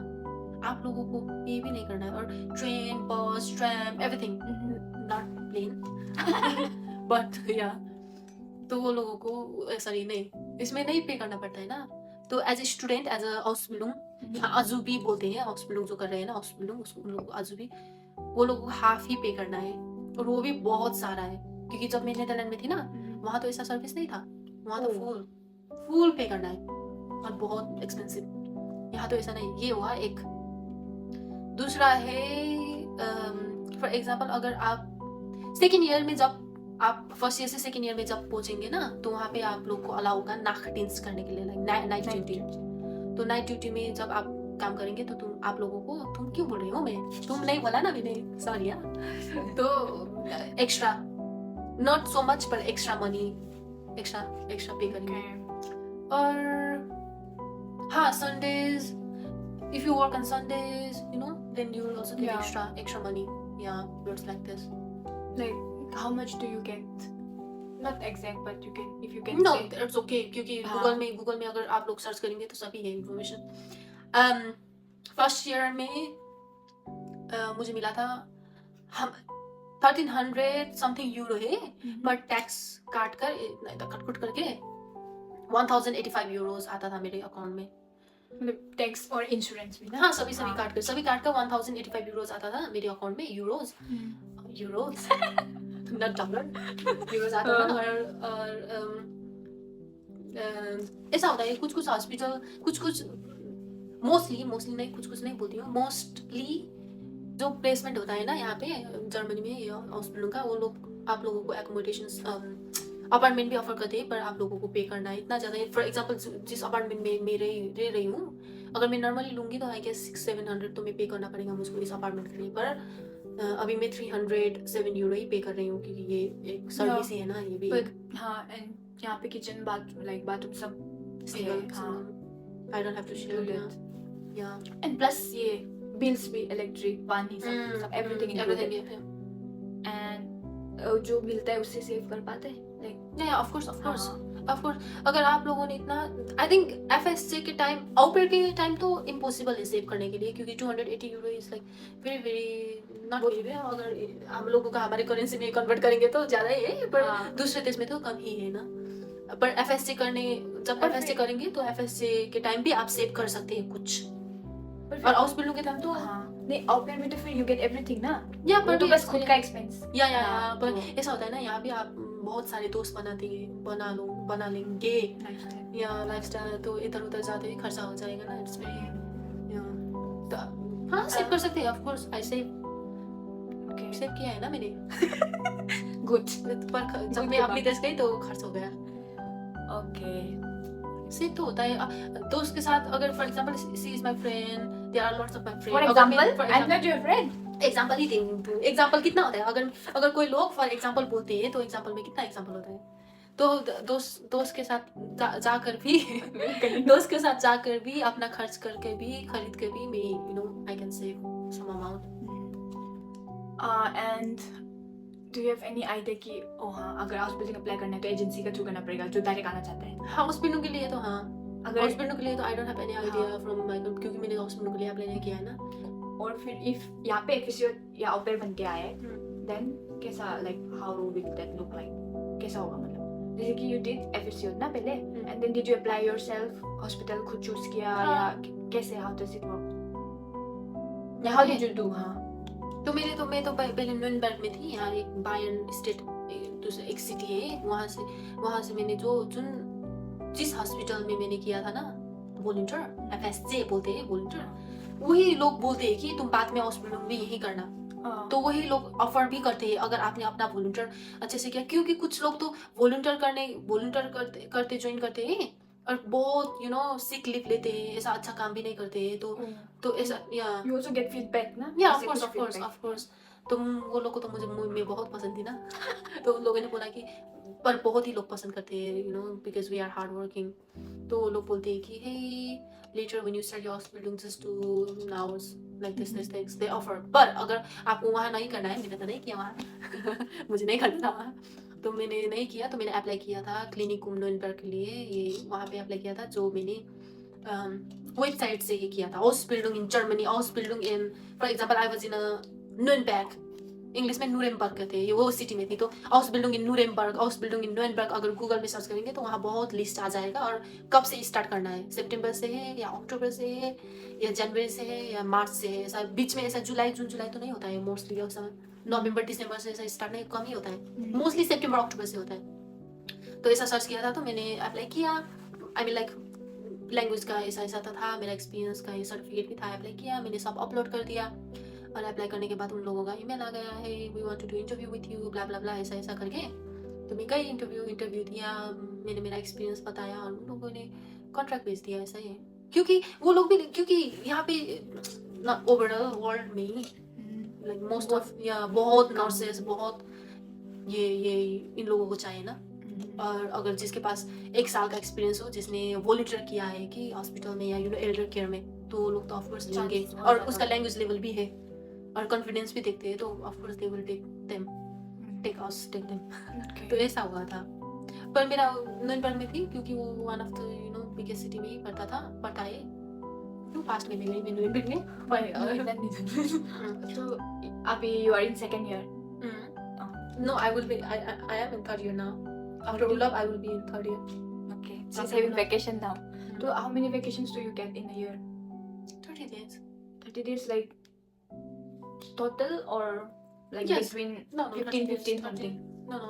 आप लोगों को पे भी नहीं करना है। और train, bus, tram, everything, not plane but yeah, तो वो लोगों को सॉरी नहीं, इसमें नहीं पे करना पड़ता है ना। तो as a student, as a ऑस्बिलुंग, अजूबी बोलते हैं ऑस्बिलुंग जो कर रहे हैं ना, ऑस्बिलुंग उसको उन लोग अजूबी, वो लोगों को हाफ ही पे करना है, और वो भी बहुत सारा है। क्योंकि जब मैं नीदरलैंड में थी ना, वहाँ तो ऐसा सर्विस नहीं था, वहाँ तो फुल पे करना है, और बहुत एक्सपेंसिव। यहाँ तो ऐसा नहीं। ये हुआ एक। दूसरा है फॉर एग्जांपल, अगर आप सेकेंड ईयर में, जब आप फर्स्ट ईयर से सेकेंड ईयर में जब पहुंचेंगे ना, तो वहाँ पे आप लोग को अलाउ होगा नाइट करने के लिए, लाइक नाइट ड्यूटी। तो नाइट ड्यूटी में जब आप काम करेंगे तो आप लोगों को, तुम क्यों बोल रही हो, मैं तुम नहीं बोला ना मैंने, सॉरी यार। तो एक्स्ट्रा, नॉट सो मच पर एक्स्ट्रा मनी, एक्स्ट्रा पे करेंगे। और हाँ, Sundays, if you work on Sundays, then you will also get extra money. Yeah, works like this. Like, how much do you get? Not exact, but you can, if you can No, say. it's okay, क्योंकि Google में अगर आप लोग search करेंगे तो सभी है information. First year में मुझे मिला था, हम 1300 समथिंग यूरो है, पर टैक्स काट कर करके 1085 यूरोस आता था मेरे अकाउंट में। मतलब टैक्स और इंश्योरेंस भी ना? हाँ, सभी काट कर 1085 यूरोस आता था मेरे अकाउंट में, यूरोस नॉट डॉलर, यूरोस आता था। और ऐसा होता है, कुछ हॉस्पिटल, कुछ मोस्टली नहीं, कुछ नहीं बोलती हूँ, मोस्टली जो प्लेसमेंट होता है ना यहाँ पे जर्मनी में या हॉस्पिटल का, वो लोग आप लोगों को एकोमोडेशन, अपार्टमेंट भी ऑफर करते हैं, पर आप लोगों को पे करना है इतना ज़्यादा। फॉर एग्जांपल, जिस अपार्टमेंट में मैं रह रही हूँ, अगर मैं नॉर्मली लूँगी तो आई गेस 600-700 तो मैं पे करना पड़ेगा मुझको इस अपार्टमेंट के लिए। पर अभी मैं 307 यूरो ही पे कर रही हूँ, क्योंकि ये एक सर्विस ही है ना, ये भी। हाँ, एंड यहाँ पे किचन, बाथरूम सब सिंगल, हाँ, I don't have to share, yeah and plus ये बिल्स भी, इलेक्ट्रिक, पानी, सब एवरीथिंग एवरीथिंग। एंड जो मिलता है उससे सेव कर पाते हैं, लाइक ऑफ कोर्स। अगर आप लोगों ने इतना, आई थिंक एफएससी के टाइम, आउटपेयर के टाइम तो इम्पॉसिबल है सेव करने के लिए, क्योंकि 280 euro is like very not very. अगर हम लोगों का हमारे करेंसी में कन्वर्ट करेंगे तो ज़्यादा ही है, पर दूसरे देश में तो कम ही है ना। पर एफएससी जब एफएससी करेंगे तो एफएससी के टाइम भी आप सेव कर सकते हैं कुछ, और हाउस के टाइम तो नहीं, आउटपेयर में तो फिर यू गेट एवरीथिंग ना, या पर तो बस खुद का एक्सपेंस। या पर ऐसा होता है ना, यहाँ भी आप बहुत सारे दोस्त बना लेंगे या लाइफस्टाइल, तो इधर उधर जाते ही खर्चा हो जाएगा ना, इसमें हाँ सेव कर सकते हैं। ऑफ कोर्स आई सेव किया है ना मैंने। गुड। पर जब मैं अपनी देश गई तो खर्च हो गया। ओके, सेव तो होता है दोस्त के साथ। अगर for example she is my friend, there are lots of my friends. For example I am not your friend. Example ही देंगे, एग्जांपल कितना होता है? अगर कोई लोग फॉर एग्जांपल बोलते हैं तो एग्जांपल में कितना एग्जांपल होता है? तो दोस्त के साथ जाकर भी दोस्त के साथ जाकर भी अपना खर्च करके भी, खरीद के भी, मैं I can save some amount. And do you have any idea कि हाँ, अगर हाउस बिल्डिंग अप्लाई करना है तो एजेंसी का थ्रू करना पड़ेगा, जो डायरेक्ट आना चाहता है? हाउस बिल्डिंग के लिए तो हाँ, अगर हाउस बिल्डिंग के लिए तो आई don't have any idea from my, क्योंकि मैंने हाउस बिल्डिंग के लिए अप्लाई नहीं किया है ना। और फिर इफ यहाँ पे एफिशियो या ऑपेयर बन के आए, देन कैसा, like how will that look like, कैसा होगा? मतलब जैसे कि यू डिड एफिशियो ना पहले, and then did you apply yourself, hospital खुद चूज किया या कैसे, how does it work, how did you do? हाँ, तो मैं तो पहले न्यूनबर्ग में थी, यहाँ एक बायर्न स्टेट, दूसरा एक सिटी है, वहाँ से मैंने जिस हॉस्पिटल में मैंने किया था ना वॉलंटियर, एफएसजे बोलते हैं वॉलंटियर, वही लोग बोलते हैं कि तुम बाद में हॉस्पिटल भी यही करना। तो वही लोग ऑफर भी करते हैं अगर आपने अपना वॉलंटियर अच्छे से किया, क्योंकि कुछ लोग तो वॉलंटियर करते ज्वाइन करते हैं और बहुत सिक लीव लेते हैं, ऐसा अच्छा काम भी नहीं करते हैं, तो ऐसा या you also get feedback ना? या ऑफ कोर्स वो लोग को तो मुझे मैं बहुत पसंद थी ना तो उन लोगों ने बोला कि पर बहुत ही लोग पसंद करते हैं you know because we are hard working. तो वो लोग बोलते हैं कि hey later when you start your hospital just 2 hours like this things they offer. पर अगर आपको वहाँ नहीं करना है, मैंने तो नहीं किया वहाँ मुझे नहीं करना था वहाँ, तो मैंने नहीं किया. तो मैंने अप्लाई किया था क्लिनिक नोइनबर्ग के लिए. ये वहाँ पे अप्लाई किया था जो मैंने वेबसाइट से ही किया था. Ausbildung in Germany, Ausbildung in, for example, I was in a Nürnberg. English में नूरेमबर्ग कहते हैं, ये वो सिटी में थी. तो Ausbildung in Nuremberg, Ausbildung in Nürnberg अगर गूगल में सर्च करेंगे तो वहाँ बहुत लिस्ट आ जाएगा. और कब से स्टार्ट करना है, सितंबर से है या अक्टूबर से है या जनवरी से है या मार्च से है. ऐसा बीच में ऐसा जुलाई जून जुलाई तो नहीं होता है मोस्टली. नवंबर दिसंबर से ऐसा स्टार्ट नहीं, कम ही होता है. मोस्टली सितंबर अक्टूबर से होता है. तो ऐसा सर्च किया था. तो मैंने अप्लाई किया. आई मीन लाइक लैंग्वेज का ऐसा तो था, मेरा एक्सपीरियंस का ये सर्टिफिकेट भी था. अप्लाई किया मैंने, सब अपलोड कर दिया. और अप्लाई करने के बाद उन लोगों का ईमेल आ गया है, we want to do interview with you blah blah blah ऐसा करके. तो मैं गई, इंटरव्यू दिया, मैंने मेरा एक्सपीरियंस बताया और उन लोगों ने कॉन्ट्रैक्ट भेज दिया. ऐसा ही है क्योंकि वो लोग भी, क्योंकि यहाँ पे ओवरऑल वर्ल्ड में लाइक मोस्ट ऑफ या बहुत नर्सेस बहुत ये इन लोगों को चाहिए ना. और अगर जिसके पास 1 साल का एक्सपीरियंस हो, जिसने वॉलंटियर किया है कि हॉस्पिटल में या यू नो एल्डर केयर में, तो लोग तो ऑफकोर्स लेंगे. और उसका लैंग्वेज लेवल भी है और कॉन्फिडेंस भी देखते हैं, तो of course they will take them. तो ऐसा हुआ था. पर मेरा नूरेमबर्ग में थी क्योंकि वो one of the you know biggest city में ही पड़ता है. तो पास्ट में गई मैं नूरेमबर्ग में. So अभी you are in second year. No, I am in third year now. After Ulab, I will be in third year. Okay. She's having vacation now. So how many vacations do you get in a year? 30 days. 30 days like total or like Yes. between No, 15 something? No.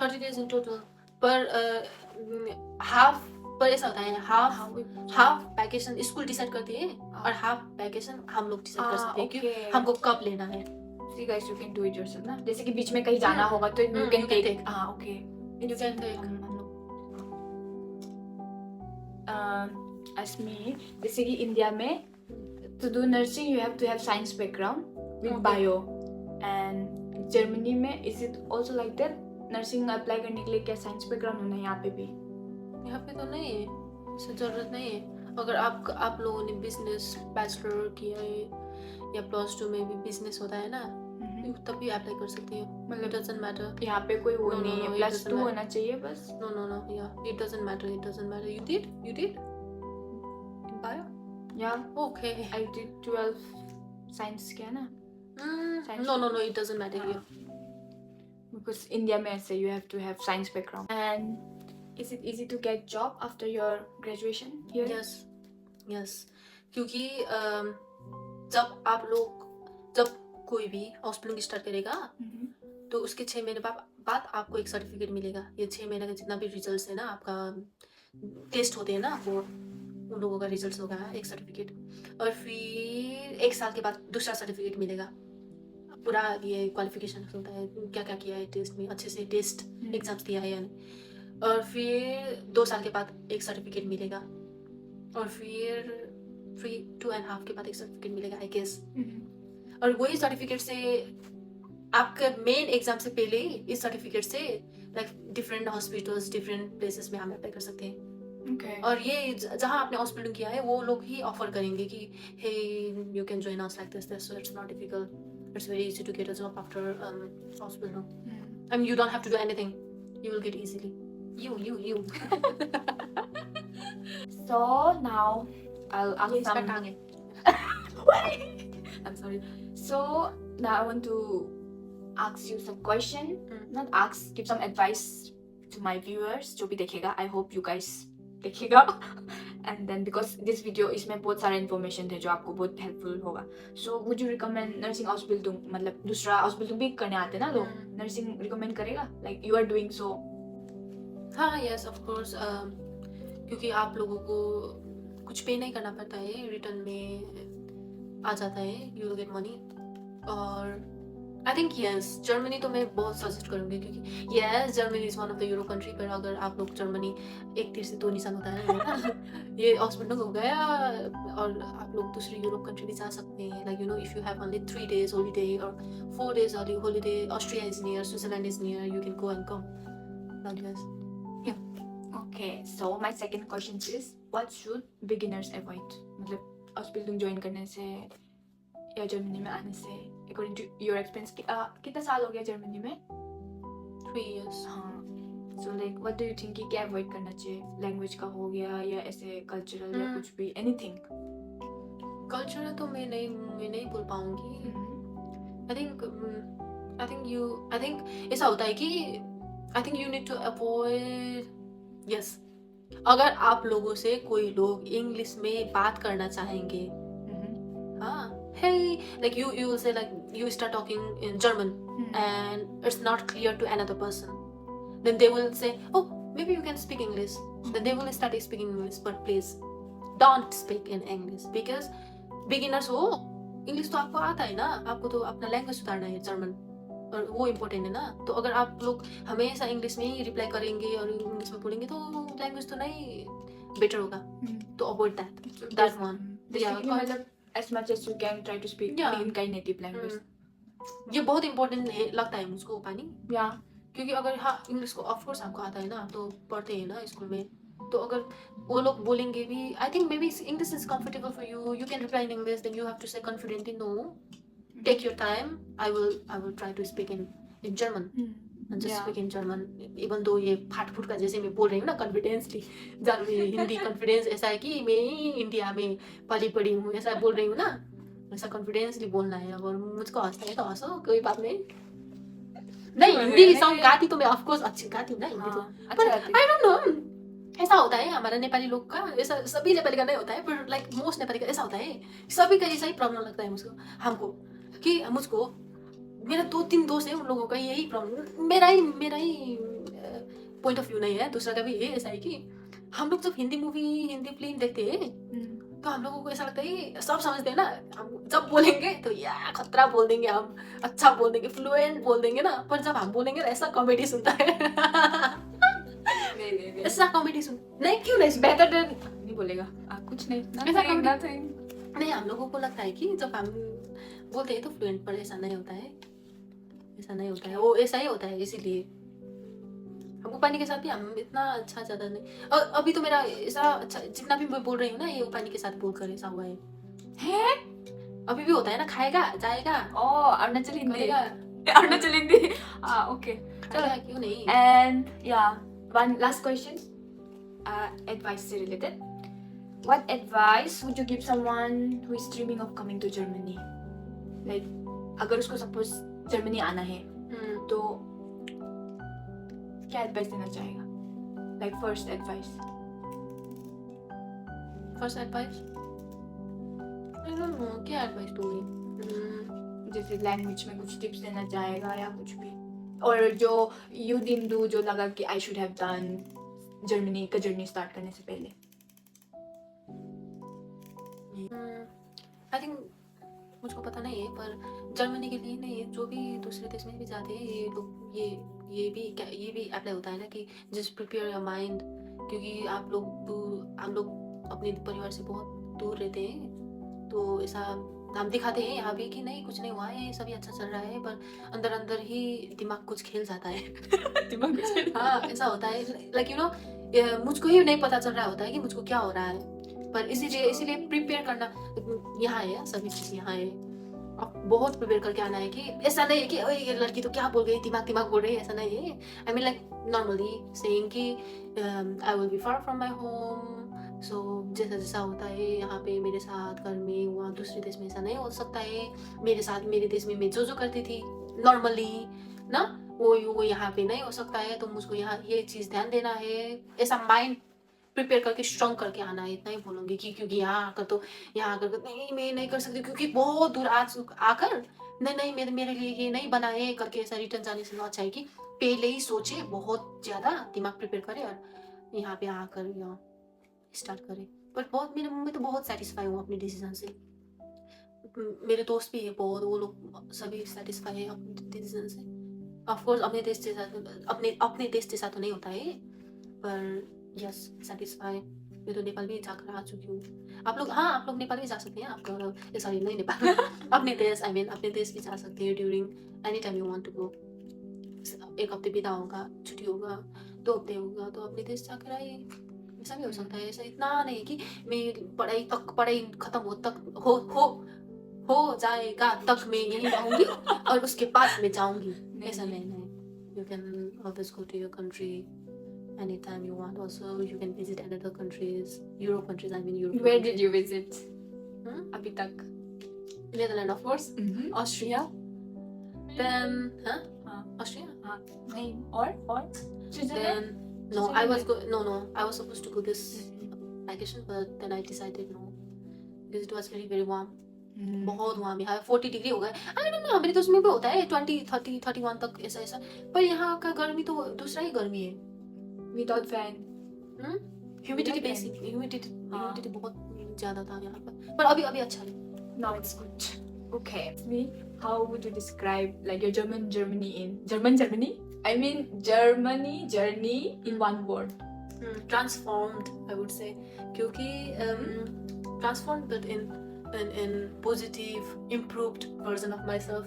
30 days in total. पर half पर ऐसा होता है, half vacation school decide करती है और half vacation हम लोग डिसाइड कर सकते हैं कि हमको कब लेना है. See guys, you can do it yourself ना. जैसे कि बीच में कहीं जाना होगा तो you can take. Okay. You can take. As me, जैसे कि इंडिया में to do nursing you have to have science background with bio. And Germany में is it also like that? Nursing apply करने के लिए क्या साइंस बैकग्राउंड होना है यहाँ पे भी? यहाँ पे तो नहीं है, इससे ज़रूरत नहीं है. अगर आप लोगों ने बिजनेस बैचलर किया है या +2 में भी बिजनेस होता है ना, तब भी अप्लाई कर सकती हो. मतलब डजंट मैटर. यहाँ पे कोई वो नहीं है, +2 होना चाहिए बस. No, yeah, it doesn't matter. You did in bio? Yeah. Okay. I did 12 science क्या ना? No, it doesn't matter here. Because India में ऐसे you have to have science background. And is it easy to get job after your graduation here? Yes. क्योंकि जब कोई भी hospital start करेगा तो उसके 6 महीने बाद आपको एक सर्टिफिकेट मिलेगा. ये 6 महीने का जितना भी रिजल्ट है ना, आपका टेस्ट होते हैं ना, वो उन लोगों का रिजल्ट होगा एक सर्टिफिकेट. और फिर 1 साल के बाद दूसरा सर्टिफिकेट मिलेगा. पूरा ये क्वालिफिकेशन होता है, क्या क्या किया है टेस्ट में, अच्छे से टेस्ट एग्जाम्स दिया है या नहीं. और फिर 2 साल के बाद एक सर्टिफिकेट मिलेगा. और फिर 2.5 के बाद एक सर्टिफिकेट मिलेगा आई गेस. और वही सर्टिफिकेट से आपका मेन एग्जाम से पहले इस सर्टिफिकेट से like different hospitals different places में हम अप्लाई कर सकते हैं. और ये जहाँ आपने हॉस्पिटल किया है वो लोग ही ऑफर करेंगे कि hey you can join us like this, so it's not difficult. It's very easy to get a job after hospital. I mean, you don't have to do anything. You will get easily. You. So now I'll ask some. I'm sorry. So now I want to ask you some question. Not ask, give some advice to my viewers. जो भी देखेगा, I hope you guys देखेगा. And then because this video इसमें बहुत सारा information थे जो आपको बहुत helpful होगा. So would you recommend nursing Ausbildung? मतलब दूसरा Ausbildung भी करने आते ना लोग, nursing recommend करेगा? Like you are doing so. हाँ, yes of course. क्योंकि आप लोगों को कुछ पे नहीं करना पड़ता है, रिटर्न में आ जाता है, you will get money. और आई थिंक यस, जर्मनी तो मैं बहुत सजेस्ट करूंगी, क्योंकि yes Germany is one of the euro country, पर अगर आप लोग जर्मनी, एक तीर से दो निशान होता है ना ये हॉस्पिटल हो गया, और आप लोग दूसरी यूरोप कंट्री भी जा सकते हैं, like you know if you have only 3 days holiday और 4 days holiday, Austria is near, Switzerland is near, you can go and come not yes. Okay, so my second question is what should beginners avoid? मतलब Ausbildung join करने से या Germany में आने से, according to your experience, कितना साल हो गया जर्मनी में? 3 years. हाँ. So like what do you think कि क्या avoid करना चाहिए? Language का हो गया या ऐसे cultural या कुछ भी, anything? कल्चर तो मैं नहीं बोल पाऊंगी. आई थिंक ऐसा होता है कि I think you need to avoid. Yes, अगर आप लोगों से कोई लोग इंग्लिश में बात करना चाहेंगे, हाँ, hey, like you will say, like you start talking in German and it's not clear to another person, then they will say, oh, maybe you can speak English. Then they will start speaking English, but please don't speak in English because beginners हो, English तो आपको आता है ना, आपको तो अपना language सुधारना है जर्मन, और वो इम्पोर्टेंट है ना. तो अगर आप लोग हमेशा इंग्लिश में ही रिप्लाई करेंगे और इंग्लिश में बोलेंगे तो लैंग्वेज तो नहीं बेटर होगा. तो अवॉइड दैट वन. Basically मतलब as much as you can try to speak in kind native language. ये बहुत इम्पोर्टेंट लगता है मुझको पानी. Yeah. क्योंकि अगर हाँ इंग्लिश को ऑफकोर्स आपको आता है ना, तो पढ़ते हैं ना स्कूल में, तो अगर वो लोग बोलेंगे भी, I think may be English is comfortable for you, you can reply in English, then you have to say confidently, no, take your time, I will try to speak in German, just speak in German, even though ये फाट फूट का जैसे मैं बोल रही हूँ ना confidently, जब हिंदी कॉन्फिडेंस ऐसा है कि मैं इंडिया में पली पड़ी हूँ ऐसा बोल रही हूँ ना, ऐसा कॉन्फिडेंसली बोलना है. और मुझको हंसना है तो हंसो, कोई बात नहीं. नहीं, हिंदी सॉन्ग गाती तो मैं ऑफ कोर्स अच्छी गाती हूँ ना हिंदी तो, पर आई डोंट नो, ऐसा होता है हमारा नेपाली लोग का, ऐसा सभी नेपाली का नहीं होता है, पर लाइक मोस्ट नेपाली का ऐसा होता है, सभी का ऐसा ही प्रॉब्लम लगता है मुझको, हमको, कि मुझको, मेरा 2-3 दोस्त है, उन लोगों का यही प्रॉब्लम, मेरा ही पॉइंट ऑफ व्यू नहीं है, दूसरा का भी है. ऐसा है कि हम लोग जब हिंदी मूवी, हिंदी फिल्म देखते हैं तो हम लोगों को ऐसा लगता है कि सब समझते हैं ना, हम जब बोलेंगे तो यार खतरा बोल देंगे, हम अच्छा बोल देंगे, फ्लुएंट बोल देंगे ना, पर जब हम बोलेंगे ऐसा कॉमेडी सुनता है. नहीं ऐसा कॉमेडी सुन नहीं, क्यों नहीं बेटर देन नहीं बोलेगा कुछ नहीं, ऐसा nothing. नहीं, हम लोगों को लगता है कि जब हम बोलते हैं तो फ्लुएंट, पर ऐसा नहीं होता है, ऐसा नहीं होता है, वो ऐसा ही होता है. इसीलिए हमको पानी के साथ भी हम इतना अच्छा ज़्यादा नहीं, और अभी तो मेरा ऐसा अच्छा जितना भी मैं बोल रही हूँ ना, ये पानी के साथ बोल कर ऐसा हुआ है. अभी भी होता है ना, खाएगा जाएगा, अरुणाचल हिंदी, करेगा, अरुणाचल हिंदी. ओके, चलो क्यों नहीं. And yeah, one last question, advice related. What advice would you give someone who is dreaming of coming to Germany? Like, अगर उसको suppose जर्मनी आना है तो क्या एडवाइस देना चाहेगा? Like first advice. First advice I don't know, क्या advice दूंगी. जैसे लैंग्वेज में कुछ टिप्स देना चाहेगा या कुछ भी, और जो यू डिडंट डू, जो लगा कि I should have done Germany का जर्नी स्टार्ट करने से पहले. आई थिंक मुझको पता नहीं है, पर जर्मनी के लिए नहीं, जो भी दूसरे देश में भी जाते हैं ये लोग, ये भी अप्लाई होता है ना कि जस्ट प्रिपेयर योर माइंड, क्योंकि आप लोग अपने परिवार से बहुत दूर रहते हैं, तो ऐसा हम दिखाते हैं यहाँ भी कि नहीं कुछ नहीं हुआ है, सभी अच्छा चल रहा है, पर अंदर अंदर ही दिमाग कुछ खेल जाता है. दिमाग हाँ ऐसा होता है, लाइक यू नो, मुझको ही नहीं पता चल रहा होता है कि मुझको क्या हो रहा है, पर इसीलिए प्रिपेयर करना यहाँ है, सभी चीज़ यहाँ है. अब बहुत प्रिपेयर करके आना है, कि ऐसा नहीं है कि ओए ये लड़की तो क्या बोल गई, दिमाग बोल रही है, ऐसा नहीं है. I mean like normally saying कि I will be far from my home, so जैसा होता है यहाँ पे मेरे साथ घर में, वहाँ दूसरे देश में ऐसा नहीं हो सकता है. मेरे साथ मेरे देश में मैं जो करती थी नॉर्मली ना, वो यहाँ पे नहीं हो सकता है, तो मुझको यहाँ ये चीज़ ध्यान देना है. ऐसा माइंड प्रिपेयर करके स्ट्रॉन्ग करके आना है, इतना ही बोलूँगी. कि क्योंकि यहाँ आकर नहीं मैं नहीं कर सकती, क्योंकि बहुत दूर आकर नहीं मेरे लिए ये नहीं बना है करके ऐसा रिटर्न जाने से अच्छा है कि पहले ही सोचे, बहुत ज़्यादा दिमाग प्रिपेयर करे और यहाँ पे आकर यहाँ स्टार्ट करे. बट मैं तो बहुत सेटिस्फाई हूँ अपने डिसीजन से. मेरे दोस्त भी है बहुत, वो लोग सभी सेटिस्फाई है अपने डिसीजन से। ऑफ कोर्स अपने देश जैसा अपने देश जैसा तो नहीं होता है, पर यस सेटिस्फाई। मैं तो नेपाल भी जाकर आ चुकी हूँ। आप लोग, हाँ आप लोग नेपाल भी जा सकते हैं, आपका सॉरी नहीं नेपाल अपने देश, आई मीन अपने देश भी जा सकते हैं during any time you want to go. एक हफ्ते बिता होगा, छुट्टी होगा, 2 हफ्ते होगा, तो अपने देश जाकर आइए। ऐसा भी हो सकता है, ऐसा इतना नहीं कि मैं पढ़ाई खत्म हो जाएगा तक मैं यहीं रहूंगी और उसके बाद मैं जाऊंगी, ऐसा नहीं। You can always go to your country anytime you want. Also, you can visit another countries, Europe countries. I mean Europe. Where did you visit? अभी तक? Netherlands, of course. Austria. Then, Austria. नहीं, और? Then, no, I was supposed to go this vacation, but then I decided no because it was very very warm. बहुत वहाँ भी 40 degree हो गए। I don't know, मेरे दोस्त में भी होता है 20, 30, 31 तक ऐसा, पर यहाँ का गर्मी तो दूसरा ही गर्मी है। Without fan. Humidity basic, humidity बहुत ज्यादा था यहाँ पर अभी अच्छा है। Now it's good. Okay. How would you describe like your German Germany? I mean Germany journey in one word. Transformed, I would say, क्योंकि transformed but in positive, improved version of myself.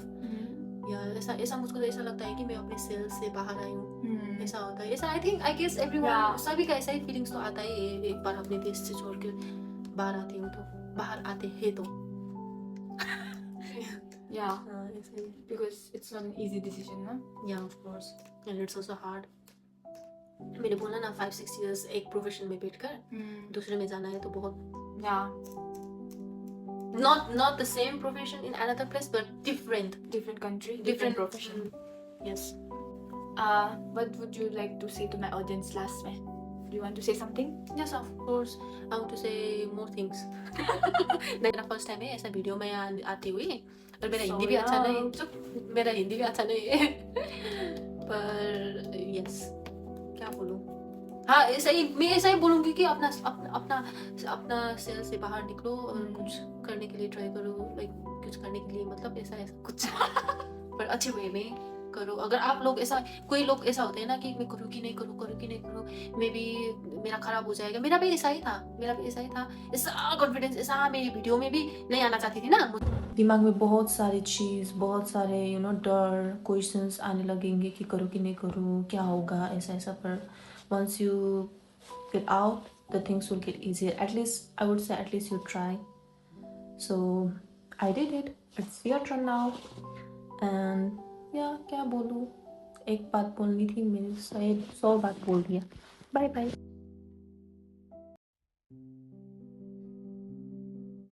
ऐसा मुझको ऐसा लगता है कि मैं अपने cell से बाहर आई हूँ। ऐसा होता है, ऐसा I guess everyone, सभी का ऐसा ही फीलिंग्स तो आता ही है एक बार अपने देश से छोड़ के बाहर आते हैं तो Yeah, because it's not an easy decision, ना? Yeah, of course, and it's also hard. मैंने बोला ना 5-6 years एक प्रोफेशन में बैठकर दूसरे में जाना है तो बहुत not the same profession in another place but different country, different profession. Yes. What would you like to say to my audience last में? Do you want to say something? Yes, of course. I want to say more things. मेरा first time है ऐसा video में आती हुई, और मेरा हिंदी भी अच्छा नहीं है पर यस क्या बोलूं, हाँ मैं ऐसा ही बोलूंगी कि अपना सेल से बाहर निकलो और कुछ करने के लिए ट्राई करो, लाइक कुछ करने के लिए मतलब ऐसा कुछ पर अच्छे वे में करो। अगर आप लोग कोई लोग ऐसा होते हैं ना कि मैं करूँ कि नहीं करूँ, मे बी मेरा खराब हो जाएगा। मेरा भी ऐसा ही था, ऐसा कॉन्फिडेंस ऐसा मेरी वीडियो में भी नहीं आना चाहती थी ना। दिमाग में बहुत सारे डर क्वेश्चंस आने लगेंगे कि करूँ कि नहीं करूँ, क्या होगा, ऐसा पर once you get out the things will get easier. At least you try. So I did it. It's your turn now. And क्या बोलूँ, एक बात बोलनी थी, मैंने 100 बात बोल दिया। Bye bye.